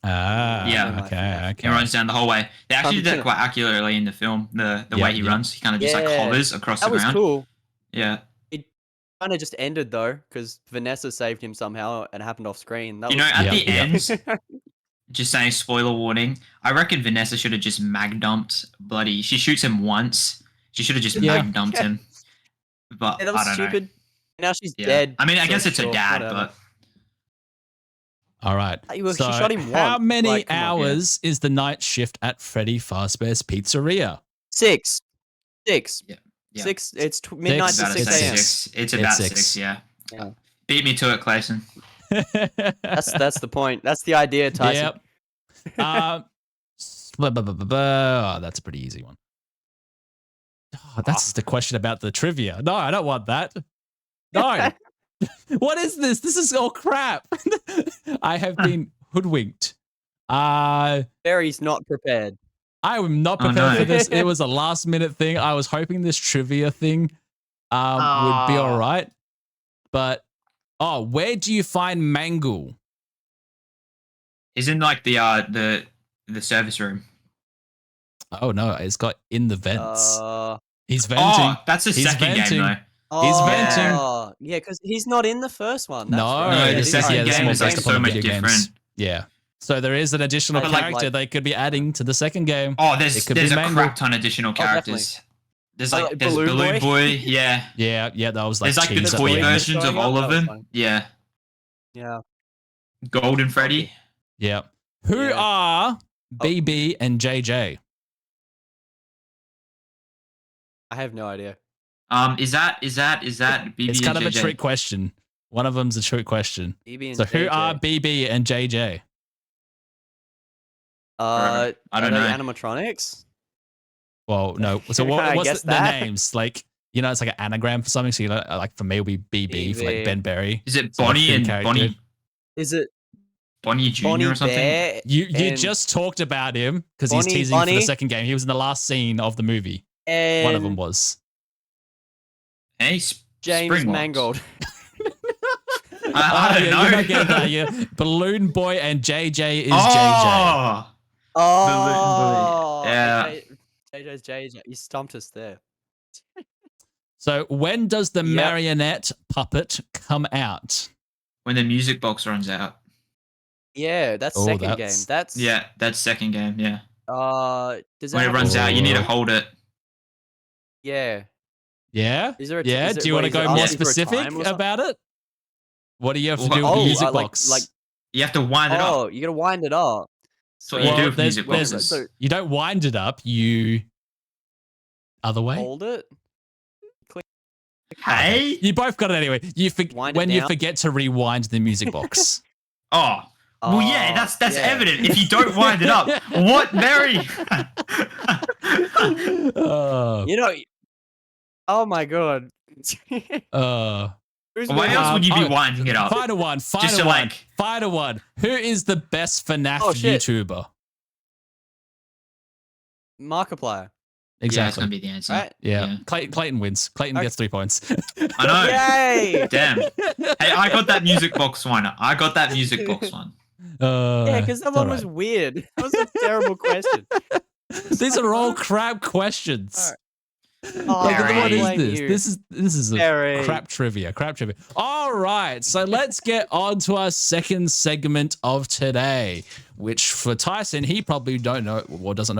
Ah, Yeah. okay. He runs down the hallway. They actually did it quite accurately in the film. The way he yeah. runs, he kind of just like Yeah. hovers across That the was ground. cool. Yeah. Kind of just ended though, because Vanessa saved him somehow and it happened off screen. That You know, was at Yeah, the yeah. end, just saying spoiler warning. I reckon Vanessa should have just mag dumped bloody. She shoots him once. She should have just Yeah. mag dumped him. But yeah, that was I don't stupid. know. Now she's Yeah. dead. I mean, I so guess it's her sure, dad, whatever. but All right. Well, she So shot him how once, many like, come on. hours is the night shift at Freddy Fazbear's Pizzeria? 6. yeah. Six. It's midnight It's to about 6 a.m. 6. It's It's about 6. 6. Yeah. Yeah. Beat me to it, Clayton. That's the point. That's the idea, Tyson. Yep. Blah, blah, blah, blah, blah. Oh, that's a pretty easy one. Oh, that's the question about the trivia. No, I don't want that. No. What is this? This is all crap. I have been hoodwinked. Barry's not prepared. I am not prepared for this. It was a last minute thing. I was hoping this trivia thing would be all right. But, where do you find Mangle? He's in like the service room. Oh no, it's got in the vents. He's venting. Oh, that's the second game though. He's venting. Yeah, because he's not in the first one. No, the second game is like so much different. Yeah. So there is an additional character they could be adding to the second game. Oh, there's a crap ton of additional characters. There's Balloon Boy. Yeah. Yeah, that was like. There's like the toy versions of all of them. Yeah. Yeah. Golden Freddy. Yeah. Who are BB and JJ? I have no idea. Is that BB? It's kind and of JJ? a trick question. One of them's a trick question. BB and So JJ. who are BB and JJ? I don't know. Animatronics? Well, no. So what's the names? Like, it's like an anagram for something. So like for me, it'll be BB for like Ben Berry. Is it Bonnie and Bonnie? Is it Bonnie Jr. or something? Bear you just talked about him because he's teasing for the second game. He was in the last scene of the movie. And one of them was. Hey, James Mangold. I don't know. You're not getting that, yeah. Balloon Boy and JJ is JJ. Oh, yeah. JJ's JJ. You stumped us there. So when does the marionette puppet come out? When the music box runs out. Yeah, that's second game. That's second game. Yeah. Does when it runs out, you need to hold it. Yeah. Yeah. Is there do you want to go more specific about it? What do you have to do with the music box? Like you have to wind it up. Oh, you got to wind it up. So you do with music boxes. You don't wind it up. You other way. Hold it. Click. Hey, you both got it anyway. You forget to rewind the music box. Oh. Well, yeah, that's evident. If you don't wind it up, what, Mary? Oh my god. Why else would you be winding it up? Final one. Final one. Who is the best FNAF YouTuber? Markiplier. Exactly. Yeah, that's gonna be the answer. Right? Yeah. Clayton wins. Clayton gets 3 points. I know. Yay! Damn. Hey, I got that music box one. Yeah, because that one was weird. That was a terrible question. These are all crap questions. What is this? This is a crap trivia. All right, so let's get on to our second segment of today, which for Tyson, he probably doesn't know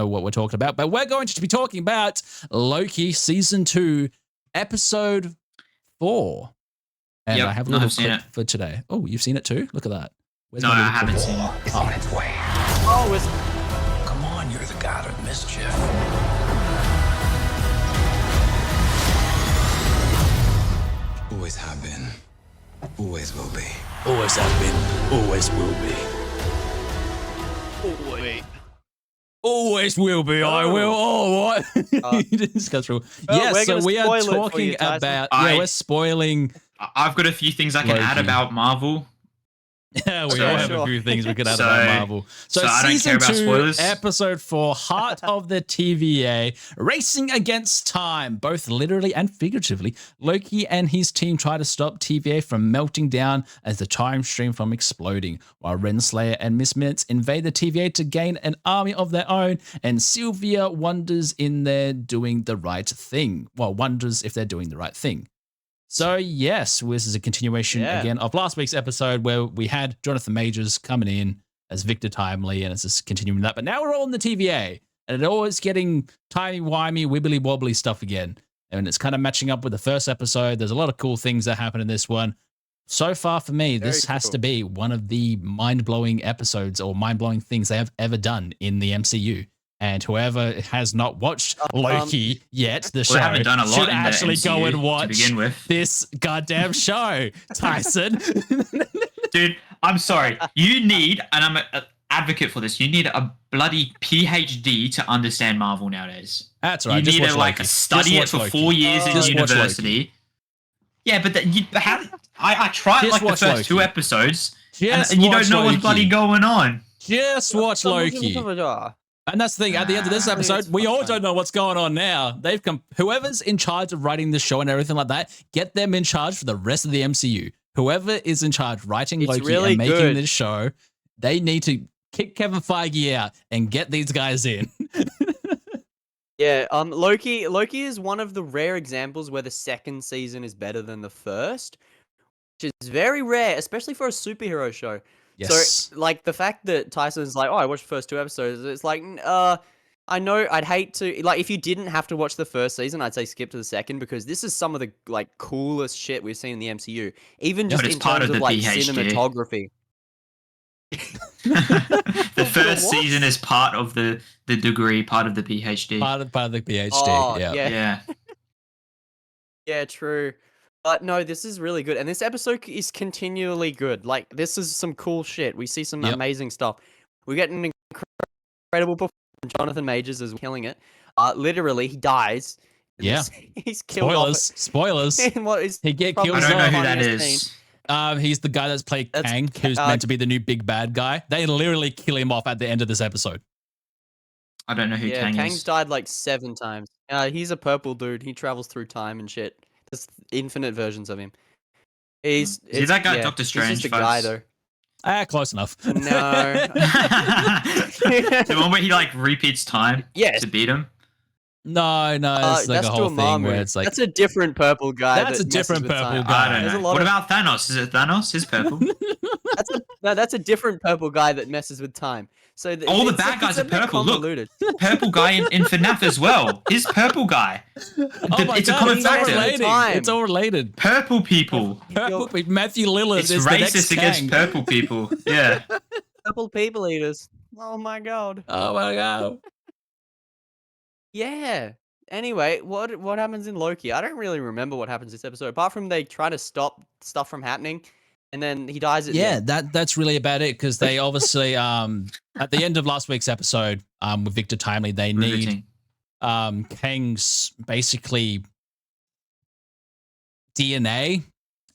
what we're talking about, but we're going to be talking about Loki Season 2, Episode 4. And I have a little clip for today. Oh, you've seen it too? Look at that. No, I haven't seen it. It's on its way. Come on, you're the god of mischief. Always have been. Always will be. Always have been. Always will be. Oh, wait. Always will be. I will. Oh, what? You didn't go through. Yeah, so we are talking about. We're spoiling. I've got a few things I can add about Marvel. Yeah, we all have a few things we could add about Marvel. So I don't care about spoilers. Episode 4, Heart of the TVA, Racing Against Time, both literally and figuratively. Loki and his team try to stop TVA from melting down as the time stream from exploding, while Renslayer and Miss Minutes invade the TVA to gain an army of their own, and Sylvia wonders if they're doing the right thing. So yes, this is a continuation again of last week's episode where we had Jonathan Majors coming in as Victor Timely, and it's just continuing that. But now we're all in the TVA, and it's always getting timey-wimey, wibbly-wobbly stuff again. And it's kind of matching up with the first episode. There's a lot of cool things that happen in this one. So far for me, this has to be one of the mind-blowing episodes or mind-blowing things they have ever done in the MCU. And whoever has not watched Loki yet, the show, should actually go and watch this goddamn show, Tyson. Dude, I'm sorry. You need, and advocate for this. You need a bloody PhD to understand Marvel nowadays. That's right. You Just need watch to like Loki. study it Just for watch 4 Loki. years in Just watch university. Yeah, but I tried Just like the watch first 2 Loki. episodes, Just and you watch don't know what's Loki. bloody going on. Just watch Loki. And that's the thing. At the end of this episode, we all don't know what's going on now. They've come. Whoever's in charge of writing the show and everything like that, get them in charge for the rest of the MCU. Whoever is in charge writing Loki really and making good. this show, they need to kick Kevin Feige out and get these guys in. Yeah, Loki is one of the rare examples where the second season is better than the first, which is very rare, especially for a superhero show. Yes. So, like, the fact that Tyson's like, oh, I watched the first 2 episodes, it's like, I know I'd hate to, like, if you didn't have to watch the first season, I'd say skip to the second, because this is some of the, like, coolest shit we've seen in the MCU. Even just But it's in part terms of of, the like, PhD. cinematography. The first what? season is part of the degree, part of the PhD. Part of the PhD. Oh, yeah. Yeah. Yeah, true. But no, this is really good. And this episode is continually good. Like, this is some cool shit. We see some Yep. amazing stuff. We get an incredible performance from Jonathan Majors is killing it. Literally, he dies. in Yeah. this. He's killed off. Spoilers. In what is He get probably killed I don't know off. who that funniest is. scene. He's the guy that's played That's Kang, who's meant to be the new big bad guy. They literally kill him off at the end of this episode. I don't know who Yeah, Kang Kang's is. died like 7 times. He's a purple dude. He travels through time and shit. There's infinite versions of him. Is he that guy, Doctor He's Strange? just a guy, folks? though. Close enough. No. The one where he like repeats time Yes. to beat him. No, it's like that's a whole thing where Dormammu. it's like That's a different purple guy. That's that a different messes with purple time. guy. I There's don't a know. lot What of- about Thanos? Is it Thanos? He's purple. That's a different purple guy that messes with time. So All the it's- bad guys it's a are bit purple. Look. convoluted. Purple guy in FNAF as well. He's purple guy. oh my It's a God, common it's all factor. related. Time. It's all related. Purple people. Purple, Matthew Lillard It's is the next racist against Kang. purple people. Yeah. Purple people eaters. Oh my god. Oh my God. Yeah. Anyway, what happens in Loki? I don't really remember what happens this episode, apart from they try to stop stuff from happening, and then he dies at the Yeah, end. that's really about it, because they obviously at the end of last week's episode with Victor Timely, they need Riveting. Kang's basically DNA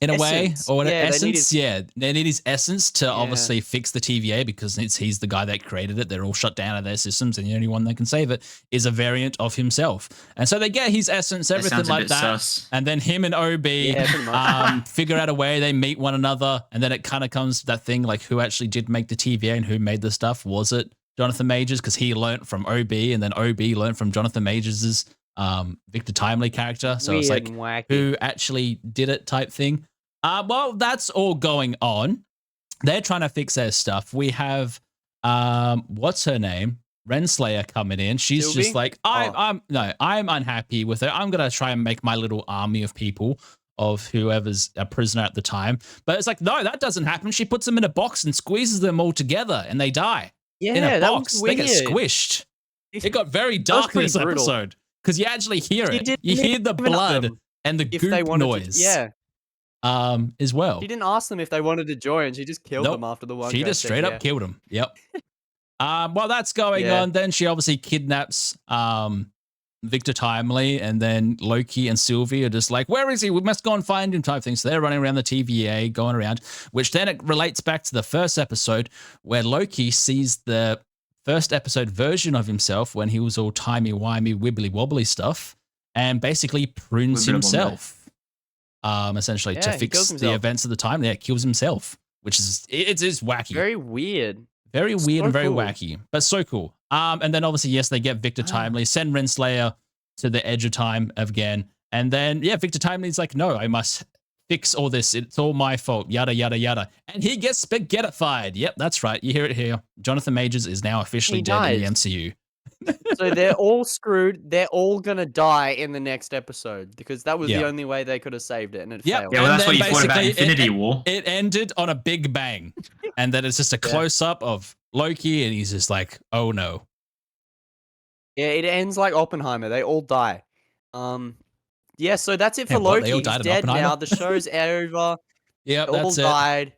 in a way, Essence. or an Yeah, they need essence. his- Yeah, they need his essence to Yeah. obviously fix the TVA, because he's the guy that created it. They're all shut down out of their systems, and the only one that can save it is a variant of himself. And so they get his essence, That everything sounds a like bit that. sus. And then him and OB Yeah, pretty much. figure out a way, they meet one another, and then it kind of comes to that thing like who actually did make the TVA and who made the stuff. Was it Jonathan Majors? Because he learnt from OB, and then OB learned from Jonathan Majors' Victor Timely character. So it's Weird like and wacky. who actually did it type thing. Well, that's all going on. They're trying to fix their stuff. We have what's her name? Renslayer coming in. She's Sylvie? just like, I'm unhappy with her. I'm gonna try and make my little army of people, of whoever's a prisoner at the time. But it's like, no, that doesn't happen. She puts them in a box and squeezes them all together, and they die Yeah, in a that box. was They weird. get squished. It got very was dark in pretty this brutal. episode, because you actually hear She it. didn't You hear the even ask blood them and the if they goop wanted noise. to, yeah. As well. She didn't ask them if they wanted to join. She just killed Nope. them after the one. She guy just said straight yeah. up killed him. Yep. While that's going Yeah. on, then she obviously kidnaps Victor Timely, and then Loki and Sylvie are just like, where is he? We must go and find him type thing. So they're running around the TVA, going around, which then it relates back to the first episode where Loki sees the first episode version of himself when he was all timey-wimey, wibbly-wobbly stuff, and basically prunes Wibbly-wobbly. himself. Essentially to Yeah, he fix kills the himself. events of the time. Yeah, kills himself, which is it is wacky. Very weird. Very weird So and very cool. wacky, but so cool. And then obviously, yes, they get Victor Timely, send Renslayer to the edge of time again. And then, yeah, Victor Timely's like, no, I must fix all this. It's all my fault, yada, yada, yada. And he gets spaghettified. Yep, that's right. You hear it here. Jonathan Majors is now officially He dead in the dies. MCU. So they're all screwed. They're all gonna die in the next episode because that was Yeah. the only way they could have saved it, and it Yep. failed. Yeah, well, And that's what then you thought about basically Infinity War. It ended on a big bang. And then it's just a close up of Loki, and he's just like, oh no. Yeah, it ends like Oppenheimer. They all die. Yeah, so that's it for Yeah, what? Loki. They all He's died in dead Oppenheimer? now. The show's over. Yep, They all that's it. died.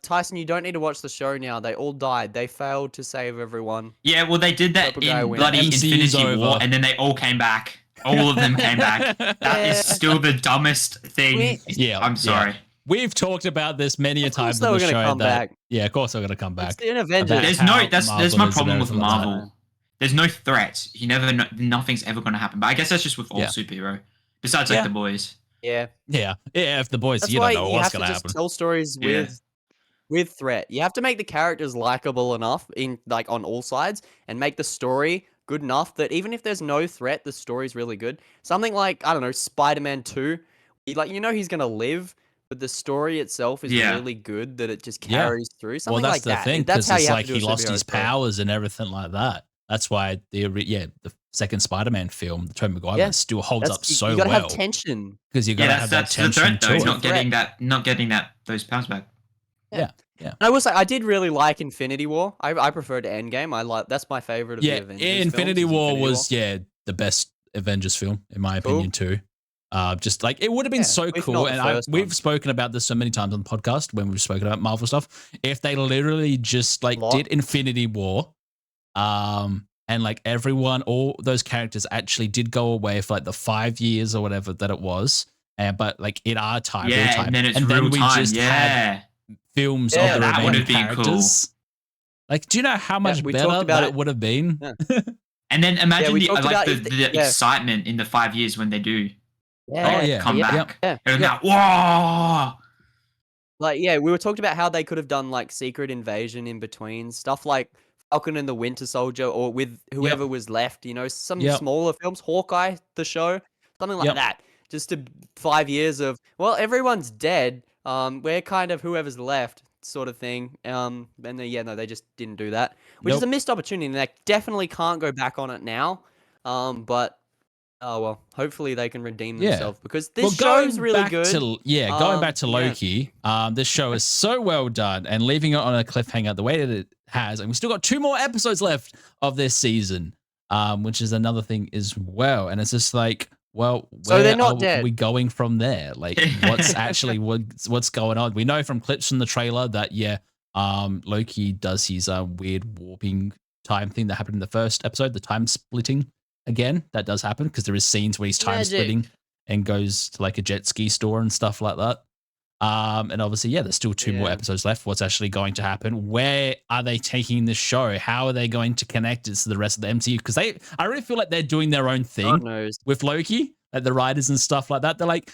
Tyson, you don't need to watch the show now. They all died. They failed to save everyone. Yeah, well, they did that Purple guy in wins. bloody The MCU's Infinity War, over. and then they all came back. All of them came back. That is Yeah. still the dumbest thing. Yeah, I'm sorry. yeah. We've talked about this many a Of course times they on were the gonna show. come back. Yeah, of course they're gonna come back. It's in Avengers. About There's how no that's my Marvel is and problem with everything like that. Marvel. There's no threat. You never know, nothing's ever going to happen. But I guess that's just with all Yeah. superhero. Besides like Yeah. the boys. Yeah. Yeah, if the boys, That's you why don't know you what's have to gonna just happen. tell stories Yeah. with threat. You have to make the characters likable enough in like on all sides and make the story good enough that even if there's no threat, the story's really good. Something like, I don't know, Spider-Man 2. Like he's gonna live, but the story itself is Yeah. really good that it just Yeah. carries through. Well, Something that's like the that. thing, That's because how it's you have like to do he a lost superhero his story. powers and everything like that. That's why the second Spider-Man film, the Tobey Maguire Yeah. one, still holds up so you gotta well have tension. because you Yeah, gotta have that that's the tension threat though. to He's it. not getting those powers back. Yeah. And I will say I did really like Infinity War. I preferred Endgame. That's my favorite of the Yeah, Avengers. Infinity films, is War Infinity was the best Avengers film in my Cool. opinion too. Just like it would have been Yeah, so if cool, not the and first we've one. spoken about this so many times on the podcast when we've spoken about Marvel stuff. If they literally just like Lot. did Infinity War, and like everyone, all those characters actually did go away for like the 5 years or whatever that it was, but like in our time, real Yeah, time, and then it's real we time. just had Yeah. films Yeah, of the that remaining would've been cool. characters. Like, do you know how much we better talked about that it. would have been? Yeah. And then imagine we the talked like about the, if the- the yeah. excitement in the 5 years when they do Oh, yeah. come yeah, back. yeah. And now, whoa! Like, yeah, we were talking about how they could have done like Secret Invasion in between stuff like Falcon and the Winter Soldier, or with whoever was left. Some Yep. smaller films, Hawkeye, the show, something like Yep. that. Just 5 years of everyone's dead. We're kind of whoever's left, sort of thing. And then they just didn't do that, which is Nope. a missed opportunity. And they definitely can't go back on it now. But oh well, hopefully they can redeem Yeah. themselves because this show's really good. Going back to Yeah. Loki, this show is so well done, and leaving it on a cliffhanger the way that it has, and we've still got 2 more episodes left of this season, which is another thing as well. And it's just like, well, So they're where not are dead. we going from there? Like, what's actually what's going on? We know from clips from the trailer that Loki does his weird warping time thing that happened in the first episode, the time splitting. Again, that does happen because there is scenes where he's time Magic. splitting and goes to like a jet ski store and stuff like that. And obviously, there's still 2 more Yeah. episodes left. What's actually going to happen? Where are they taking this show? How are they going to connect it to the rest of the MCU? Because I really feel like they're doing their own God thing knows. with Loki, like the writers and stuff like that. They're like,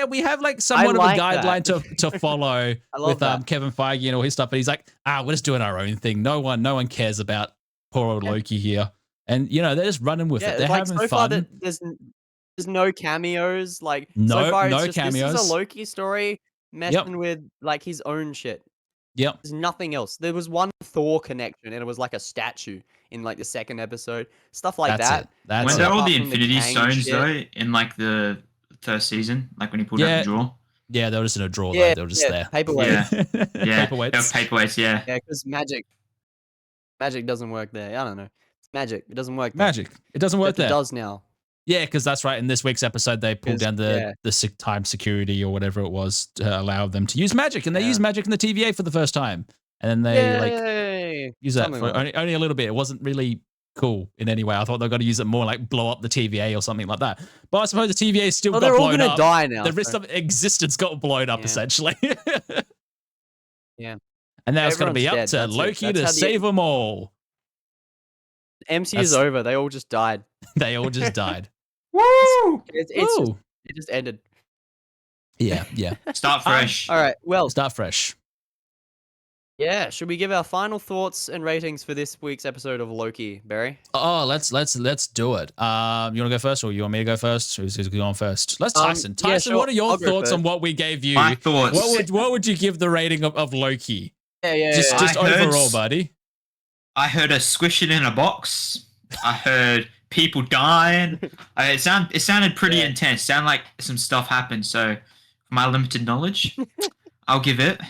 we have like I somewhat like of a guideline that. to follow I love with that. Kevin Feige and all his stuff. But he's like, we're just doing our own thing. No one cares about poor old Loki here. And they're just running with it. They're like having so far fun. there's no cameos. Like No- so far, it's no just this cameos. is a Loki story messing with like his own shit. Yep. There's nothing else. There was one Thor connection, and it was like a statue in like the second episode. Stuff like That's that. it. That's When it. there all Apart the from the Infinity Kang Stones shit. though in like the first season, like when he pulled out Yeah. the drawer. Yeah, they were just in a drawer. Yeah, though. They were just there. paperweight. Yeah. Yeah, Paperweights. they were paperweights. Yeah. Yeah, because magic doesn't work there. I don't know. It's magic. It doesn't work there. Magic. It doesn't work Except there. It does now. Yeah, because that's right. In this week's episode, they pulled down the time security or whatever it was to allow them to use magic, and they Yeah. use magic in the TVA for the first time, and then they like Yay! use that Something for like only a little bit. It wasn't really cool in any way. I thought they were going to use it more like blow up the TVA or something like that. But I suppose the TVA still Well, got they're all blown gonna up. die now. The rest so- of existence got blown up Yeah. essentially. Yeah. And now it's going to be up Everyone's to dead, that's it. Loki That's to how the- save them all. MCU's That's- over. They all just died. They all just died. Woo! Woo! It just ended. Yeah. Start fresh. All right. Well, Start fresh. yeah. Should we give our final thoughts and ratings for this week's episode of Loki, Barry? Oh, let's do it. You want to go first, or you want me to go first? Who's going first? Let's Tyson. Yeah, Tyson, sure. what are your I'll go thoughts on first. what we gave you? My thoughts. What would you give the rating of Loki? Yeah. Just I heard overall, buddy. I heard a squish it in a box. I heard people dying. It sounded pretty Yeah. intense. Sounded like some stuff happened. So, for my limited knowledge, I'll give it.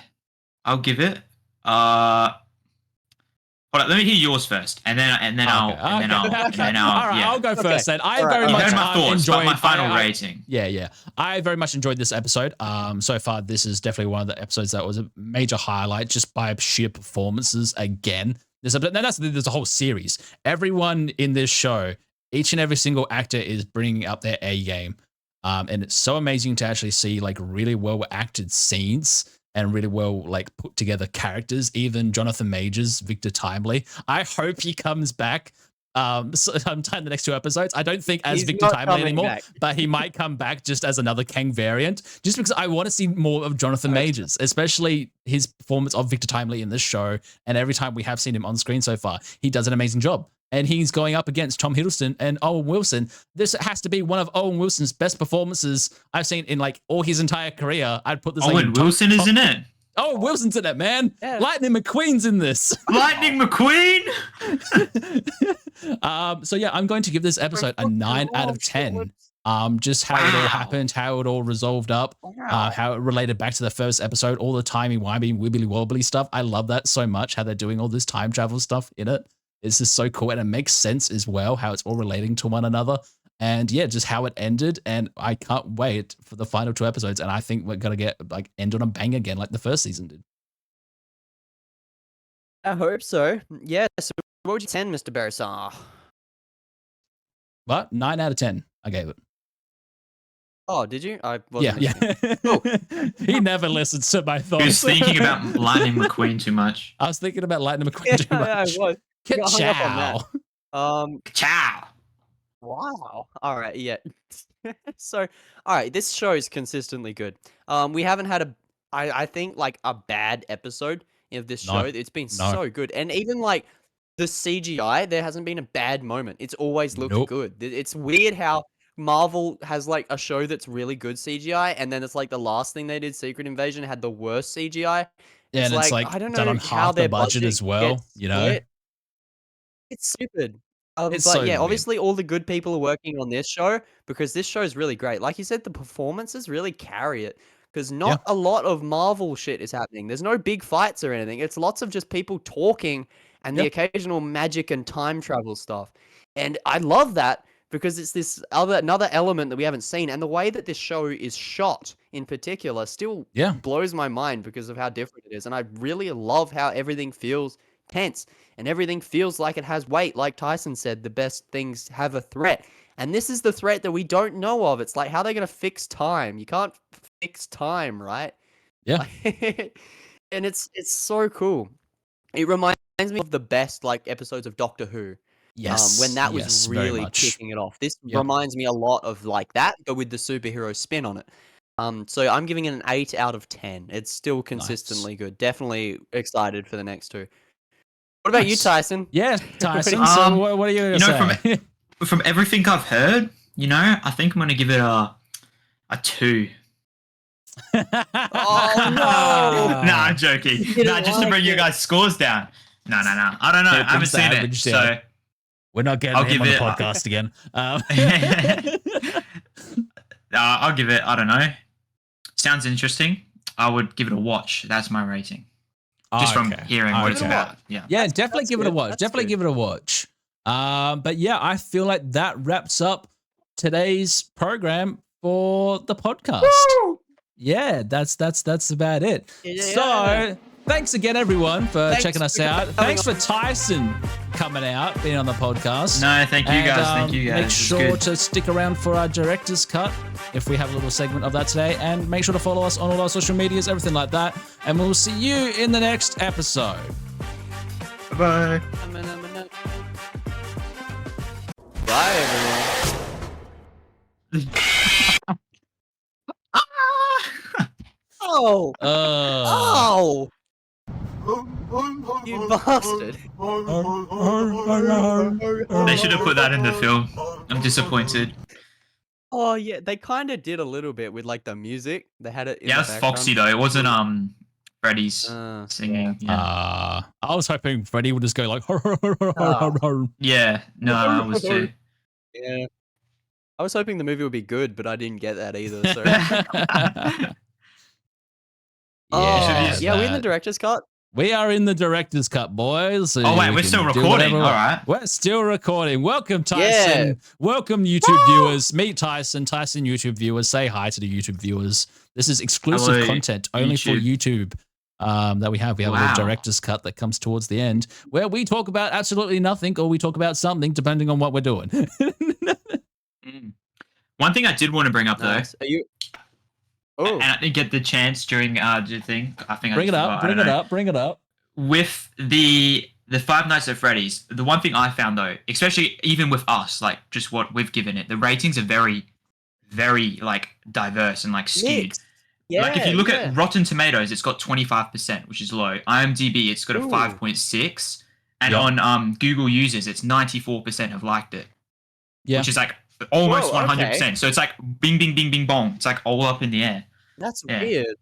Hold on, let me hear yours first, and then I'll All right, I'll go first then. I very You much heard my thoughts, enjoyed but my final rating. Yeah. I very much enjoyed this episode. So far, this is definitely one of the episodes that was a major highlight just by sheer performances again. There's a whole series. Everyone in this show, each and every single actor is bringing up their A game. And it's so amazing to actually see like really well acted scenes and really well like put together characters. Even Jonathan Majors, Victor Timely. I hope he comes back sometime in the next 2 episodes. I don't think as He's Victor not Timely coming anymore, back. but he might come back just as another Kang variant, just because I want to see more of Jonathan Majors, especially his performance of Victor Timely in this show. And every time we have seen him on screen so far, he does an amazing job. And he's going up against Tom Hiddleston and Owen Wilson. This has to be one of Owen Wilson's best performances I've seen in like all his entire career. I'd put this. Owen Wilson is in it. Oh, Wilson's in it, man. Yeah. Lightning McQueen's in this. Lightning McQueen. So yeah, I'm going to give this episode a 9 out of 10. Just how it all happened, how it all resolved up, how it related back to the first episode, all the timey-wimey, wibbly-wobbly stuff. I love that so much, how they're doing all this time travel stuff in it. It's just so cool, and it makes sense as well, how it's all relating to one another. And yeah, just how it ended, and I can't wait for the final 2 episodes, and I think we're going to get like end on a bang again like the first season did. I hope so. Yeah, so what would you 10, Mr. Beresar? What? 9 out of 10, I gave it. Oh, did you? I wasn't Yeah. Oh. He never listens to my thoughts. He was thinking about Lightning McQueen too much. I was thinking about Lightning McQueen too much. I was. Got hung up on Ciao. Ciao. Wow. All right. Yeah. So, all right. This show is consistently good. We haven't had I think like a bad episode of this show. It's been so good, and even like the CGI, there hasn't been a bad moment. It's always looked good. It's weird how Marvel has like a show that's really good CGI, and then it's like the last thing they did, Secret Invasion, had the worst CGI. Yeah, and it's like I don't done know on how half the their budget as well, gets you know? split. It's stupid. It's But so yeah, weird. obviously all the good people are working on this show because this show is really great. Like you said, the performances really carry it because not a lot of Marvel shit is happening. There's no big fights or anything. It's lots of just people talking and the occasional magic and time travel stuff. And I love that because it's this another element that we haven't seen. And the way that this show is shot in particular still blows my mind because of how different it is. And I really love how everything feels tense and everything feels like it has weight. Like Tyson said, the best things have a threat. And this is the threat that we don't know of. It's like, how are they going to fix time? You can't fix time, right? Yeah. And it's so cool. It reminds me of the best like episodes of Doctor Who. Yes. When that was yes, very really much. kicking it off. This reminds me a lot of like that, but with the superhero spin on it. So I'm giving it an 8 out of 10. It's still consistently good. Definitely excited for the next 2. What about you, Tyson? Yeah, Tyson. So what are you going to say? From everything I've heard, I think I'm going to give it a 2. Oh no! No, I'm joking. No, just to bring you guys' scores down. No. I don't know. I haven't seen it, so we're not getting him on the podcast again. I'll give it. I don't know. Sounds interesting. I would give it a watch. That's my rating. Just from hearing what it's about. Yeah, definitely give it a watch. Definitely give it a watch. But yeah, I feel like that wraps up today's program for the podcast. Woo! Yeah, that's about it. Yeah. So thanks again, everyone, for checking us out. Thanks for Tyson coming out, being on the podcast. No, thank you guys. Thank you guys. Make sure to stick around for our director's cut if we have a little segment of that today. And make sure to follow us on all our social medias, everything like that. And we'll see you in the next episode. Bye-bye. Bye, everyone. Oh! Oh! You bastard. They should have put that in the film. I'm disappointed. Oh, yeah. They kind of did a little bit with, like, the music. They had it in the background. Foxy, though. It wasn't, Freddy's singing. I was hoping Freddy would just go, like, Yeah. No, I was too. Yeah. I was hoping the movie would be good, but I didn't get that either, so... Yeah, yeah, we're in the director's cut. We are in the director's cut, boys. Oh wait, we're still recording. All right. We're still recording. Welcome, Tyson. Yeah. Welcome, YouTube viewers. Meet Tyson. Tyson, YouTube viewers. Say hi to the YouTube viewers. This is exclusive content only for YouTube that we have. We have a little director's cut that comes towards the end where we talk about absolutely nothing or we talk about something depending on what we're doing. One thing I did want to bring up though. Are you? Oh, and I didn't get the chance during the thing. I think bring it up. With the Five Nights at Freddy's, the one thing I found though, especially even with us, like just what we've given it, the ratings are very, very like diverse and like skewed. Yeah, like if you look at Rotten Tomatoes, it's got 25%, which is low. IMDb, it's got a 5.6, and on Google users, it's 94% have liked it. Yeah, which is like almost 100%. Okay. So it's like bing, bing, bing, bing, bong. It's like all up in the air. That's weird.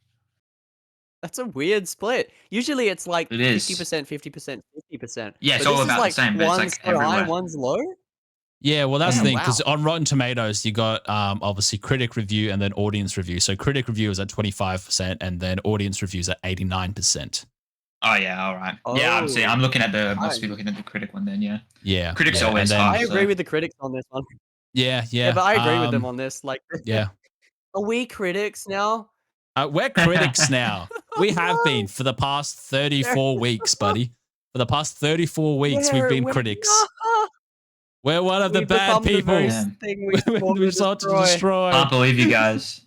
That's a weird split. Usually it's like 50%, 50%, 50%. Yeah, it's all about the same, but it's like everywhere. High, one's low? Yeah, well, that's the thing, because on Rotten Tomatoes, you got obviously critic review and then audience review. So critic review is at 25% and then audience reviews at 89%. Oh, yeah, all right. Yeah, I'm looking at must be looking at the critic one then, yeah. Yeah. Critics always high. I agree with the critics on this one. Yeah. Yeah, but I agree with them on this. Like, yeah. Are we critics now? We're critics now. We have been for the past 34 weeks, buddy. For the past 34 weeks, we've been critics. We're one of the bad people we sought to destroy. Can't believe you guys.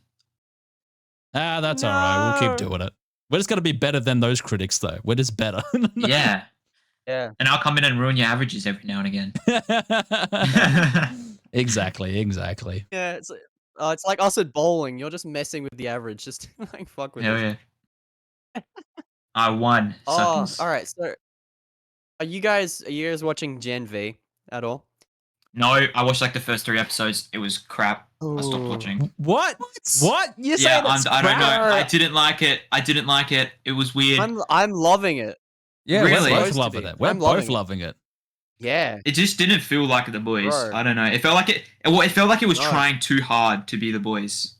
That's all right. We'll keep doing it. We're just going to be better than those critics, though. We're just better. Yeah. Yeah. And I'll come in and ruin your averages every now and again. Exactly. Yeah, it's like us at bowling. You're just messing with the average. Just like fuck with it. Yeah. I won. All right. So, are you guys watching Gen V at all? No, I watched like the first 3 episodes. It was crap. I stopped watching. What? You saying it's crap? I don't know. I didn't like it. It was weird. I'm loving it. Yeah, really? We're both loving it. We're both loving it. Yeah. It just didn't feel like The Boys. Bro. I don't know. It felt like it was trying too hard to be The Boys.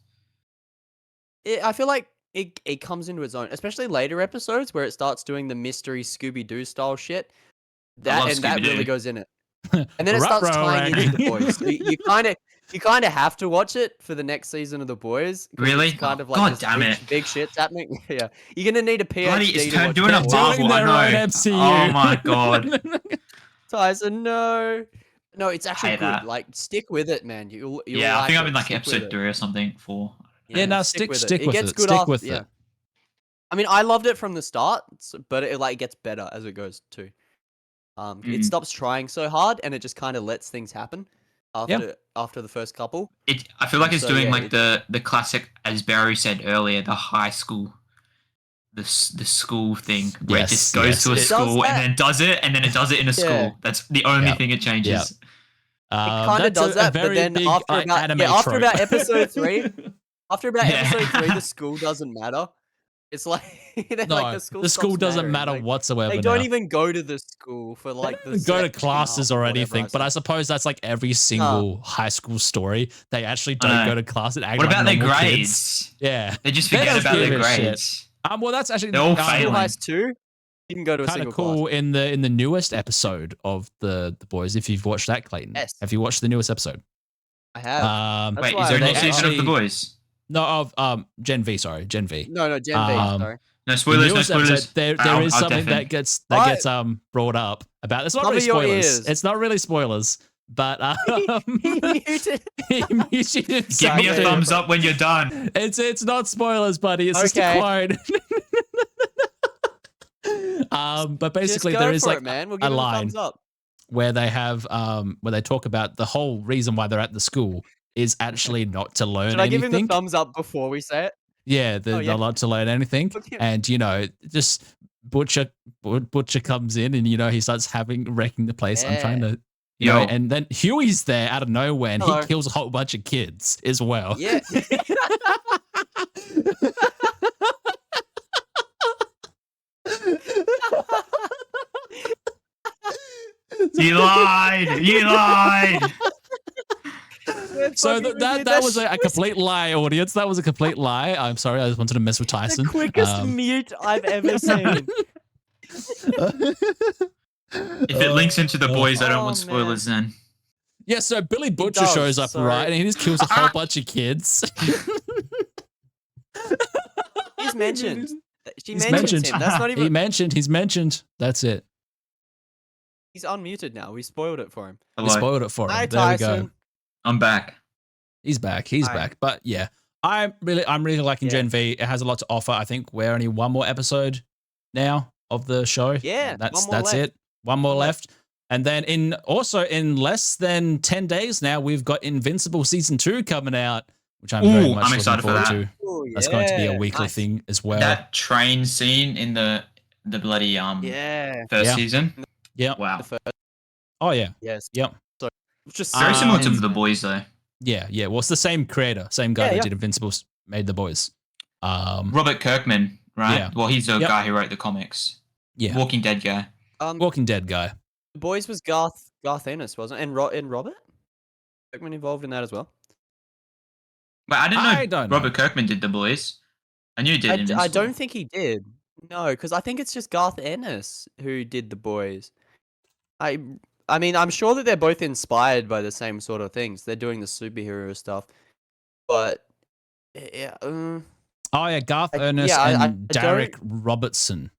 I feel like it comes into its own, especially later episodes where it starts doing the mystery Scooby-Doo style shit. That really goes in it. And then it starts tying into The Boys. So you kind of have to watch it for the next season of The Boys. Really? It's kind of like big shit's happening. Yeah. You're going to need a PhD to watch doing a Marvel, I know. MCU. Oh my god. Tyson, no, it's actually good. That. Like, stick with it, man. You'll I think I'm in like episode 3 or something. 4. Stick with it. Stick with it. I mean, I loved it from the start, but it like gets better as it goes too. It stops trying so hard, and it just kind of lets things happen after the first couple. I feel like it's doing like the classic, as Barry said earlier, the high school. The school thing where it just goes to a school and then does it, and then it does it in a school. That's the only thing it changes. It kind of does that, but then after about episode 3, episode 3, the school doesn't matter. It's like, the school doesn't matter whatsoever. They don't even go to the school for like the go to classes or anything. But I suppose that's like every single high school story. They actually don't go to class. What about their grades? Yeah, they just forget about their grades. Well, that's actually they're all failing. Heist 2. You can go to a kind single of cool class. in the newest episode of the Boys. If you've watched that, Clayton, have you watched the newest episode? I have. Wait, is there a new season of The Boys? No, of Gen V. Sorry, Gen V. No, Gen V. Sorry. No spoilers. No spoilers. Episode, there is something that gets brought up about. It's not really spoilers. It's not really spoilers. But he muted. Give me a thumbs up when you're done. It's not spoilers, buddy. It's just a quote. But basically there is like a line where they have where they talk about the whole reason why they're at the school is actually not to learn anything. Should I give him the thumbs up before we say it? Yeah, they're not to learn anything. And just Butcher comes in and he starts wrecking the place. I'm trying to and then Huey's there out of nowhere and he kills a whole bunch of kids as well. Yeah. You lied. So that was a complete lie, audience. That was a complete lie. I'm sorry. I just wanted to mess with Tyson. The quickest mute I've ever seen. If it links into the boys, I don't want spoilers then. Yeah, so Billy Butcher does, shows up, sorry. right? And he just kills a whole bunch of kids. He's mentioned. She He's mentioned mentioned. him. That's not even. He's mentioned. That's it. He's unmuted now. We spoiled it for him. We Hello. spoiled it for him. Hi, There we go. Tyson. I'm back. He's back. He's Hi. back. But yeah, I'm really liking Yeah. Gen V. It has a lot to offer. I think we're only one more episode now of the show. Yeah, And that's one more left. it. One more One left. And then in less than 10 days now, we've got Invincible season 2 coming out, which I'm very Ooh, much I'm looking excited for forward that. to. Ooh, That's going to be a yeah, weekly nice. thing as well. That train scene in the bloody Yeah. first Yeah. season. Yeah. Wow. The first, Oh yeah. yes. Yep. So it's just Very similar to Um, the boys though. Yeah. Yeah. Well, it's the same creator, same guy Yeah, that yeah. did Invincible, made The Boys. Robert Kirkman, right? Yeah. Well, he's the Yep. guy who wrote the comics. Yeah. Walking Dead guy. Walking Dead guy. The Boys was Garth Ennis, wasn't it? And Robert Kirkman involved in that as well. But I didn't know I don't know. Robert Kirkman did the boys. I knew he did. I Invincible. don't think he did. No, because I think it's just Garth Ennis who did The Boys. I mean, I'm sure that they're both inspired by the same sort of things. They're doing the superhero stuff, but yeah, Oh yeah, Garth I- Ernest yeah, I and don't- Derek Robertson.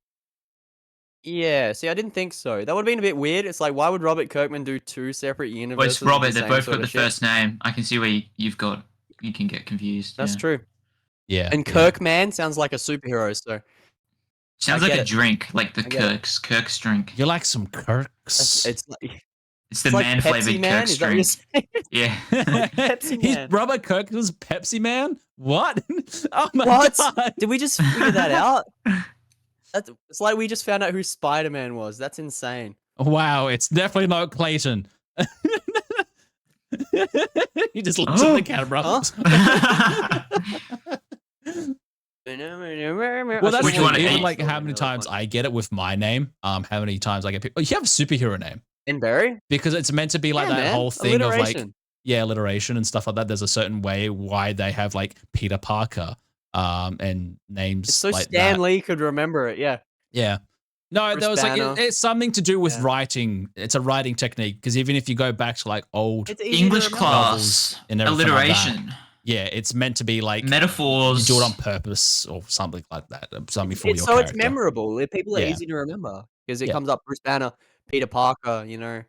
yeah. See, I didn't think so. That would have been a bit weird. It's like, why would Robert Kirkman do two separate Well, universes? it's of Robert. the They've same both sort got the of shit? first name. I can see where you can get confused. That's yeah. true. Yeah. And yeah. Kirkman sounds like a superhero, so Sounds I like get a it. drink, like the I get it. Kirk's drink. You like some Kirks? it's like, It's the it's like man Pepsi flavored Man. Kirk's Is that what you're drink. saying? Yeah. Pepsi He's Man. Robert Kirkman's Pepsi Man? What? Oh my What? god. Did we just figure that out? It's like we just found out who Spider-Man was. That's insane. Wow, it's definitely not Clayton. He just looks at the camera. Well, that's Which the one? thing, even Eight? like how many times I get it with my name. How many times I get people. You have a superhero name And Barry? because it's meant to be like Yeah, that man. whole thing of like Alliteration. alliteration and stuff like that. There's a certain way why they have like Peter Parker, and names It's so like Stan that. Lee could remember it. Yeah. Yeah. No, Bruce there was like Banner. it's something to do with Yeah. writing. It's a writing technique because even if you go back to like old, It's easy to English remember. class. and everything like that. Alliteration. Yeah, it's meant to be like Metaphors. you do it on purpose or something like that. Something for It's your so character. it's memorable. People are Yeah. easy to remember because it Yeah. comes up Bruce Banner, Peter Parker, the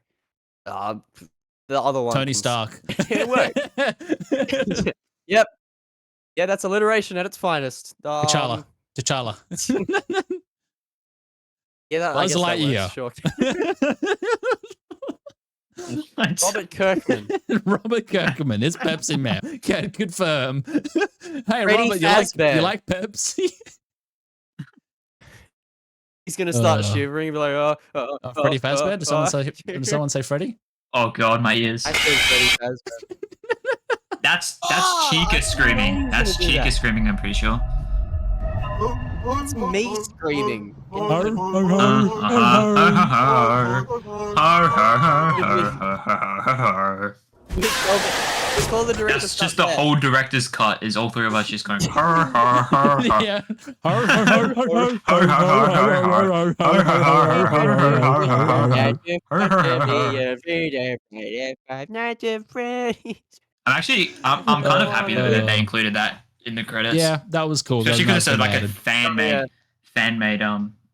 other one. Tony can s- Stark. It worked. Yep. Yeah, that's alliteration at its finest. T'Challa. T'Challa. Yeah, that, Buzz I guess Lightyear. that works. Sure. Robert Kirkman. Robert Kirkman is Pepsi Man. Can confirm. Hey, Freddy Robert, you Fazbear. like Pepsi? He's gonna start Uh, shivering. Be like, Freddy Fazbear? Did someone say Freddy? Oh god, my ears. I said Freddy Fazbear. That's Oh, Chica I screaming. knew That's you were gonna do Chica that. screaming, I'm pretty sure. It's me screaming. Just call the director. That's just the whole director's cut, is all three of us just going Yeah. I'm kind of happy that they included that in the credits. Yeah, that was cool. Especially That was because it said nice like and a added. fan made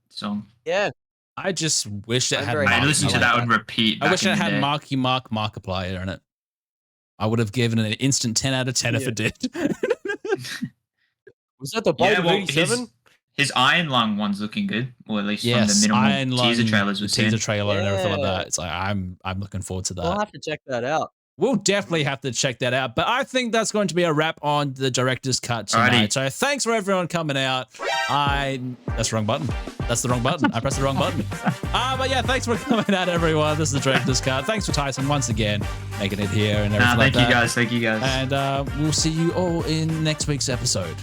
song. Yeah. I just wish it I'm had very I happy. listened to like that that. on repeat. I back wish in it the had day. Marky Mark Markiplier in it. I would have given it an instant 10 out of 10 if Yeah. it did. Was that the Yeah, Bolt of well, 87? his Iron Lung one's looking good, or at least Yes, from the Iron minimal teaser Lung, trailers the we've teaser seen. trailer and everything like Yeah. that. It's like I'm looking forward to that. We'll have to check that out. We'll definitely have to check that out. But I think that's going to be a wrap on the director's cut tonight. Alrighty. So thanks for everyone coming out. That's the wrong button. That's the wrong button. I pressed the wrong button. But yeah, thanks for coming out, everyone. This is the director's cut. Thanks for Tyson once again making it here and everything like Thank you that. guys. Thank you guys. And we'll see you all in next week's episode.